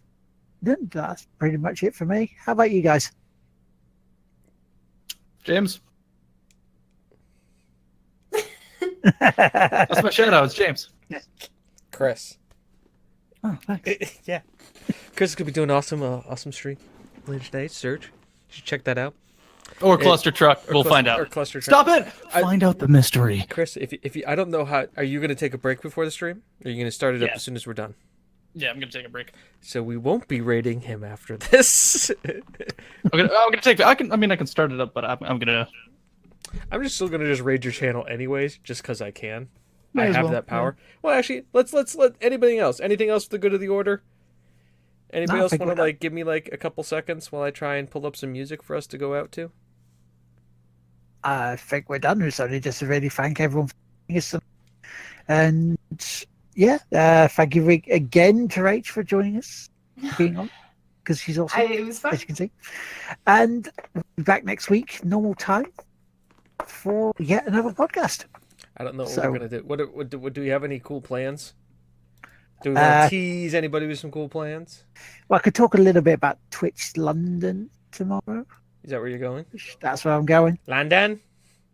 pretty much it for me. How about you guys? James. That's my shout out. It's James. Chris. Oh, thanks. Yeah. Chris is gonna be doing awesome stream later today. Surge. You should check that out. Or Cluster Truck. We'll find out. Or Cluster Truck. Stop it! Find out the mystery. Chris, if you, I don't know how. Are you gonna take a break before the stream? Or are you gonna start it up as soon as we're done? Yeah, I'm gonna take a break. So we won't be rating him after this. I'm gonna take. I can start it up, but I'm gonna. I'm just still gonna just raid your channel anyways, just because I can. Might I as have well, that power. Well, actually, let's let anybody else. Anything else for the good of the order? Anybody else want to give me a couple seconds while I try and pull up some music for us to go out to? I think we're done. It's only just to really thank everyone for listening. And yeah, thank you again to Rach for joining us, being on, because she's awesome. It was fun. As you can see. And we'll be back next week, normal time, for yet another podcast. I don't know what So- we're gonna do. What do we have any cool plans? Do we want to tease anybody with some cool plans? Well, I could talk a little bit about Twitch London tomorrow. Is that where you're going? That's where I'm going. London?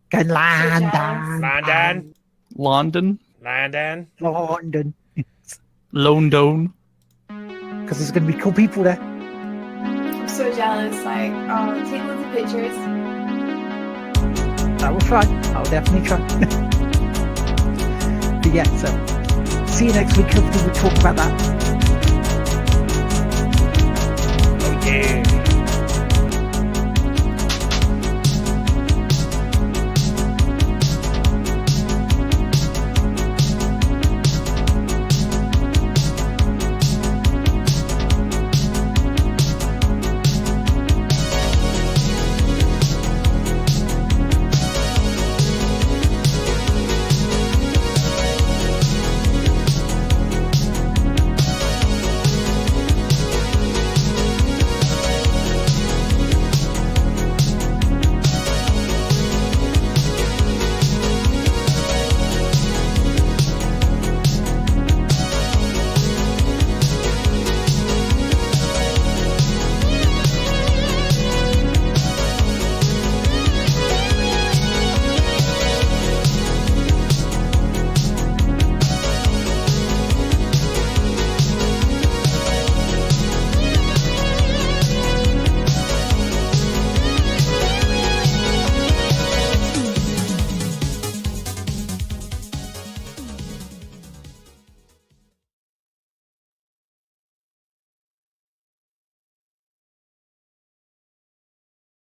Going London. London? London. London? London. London. Because there's going to be cool people there. I'm so jealous. Like, oh, take loads of pictures. I will try. I'll definitely try. But yeah, so see you next week. Hopefully we'll talk about that.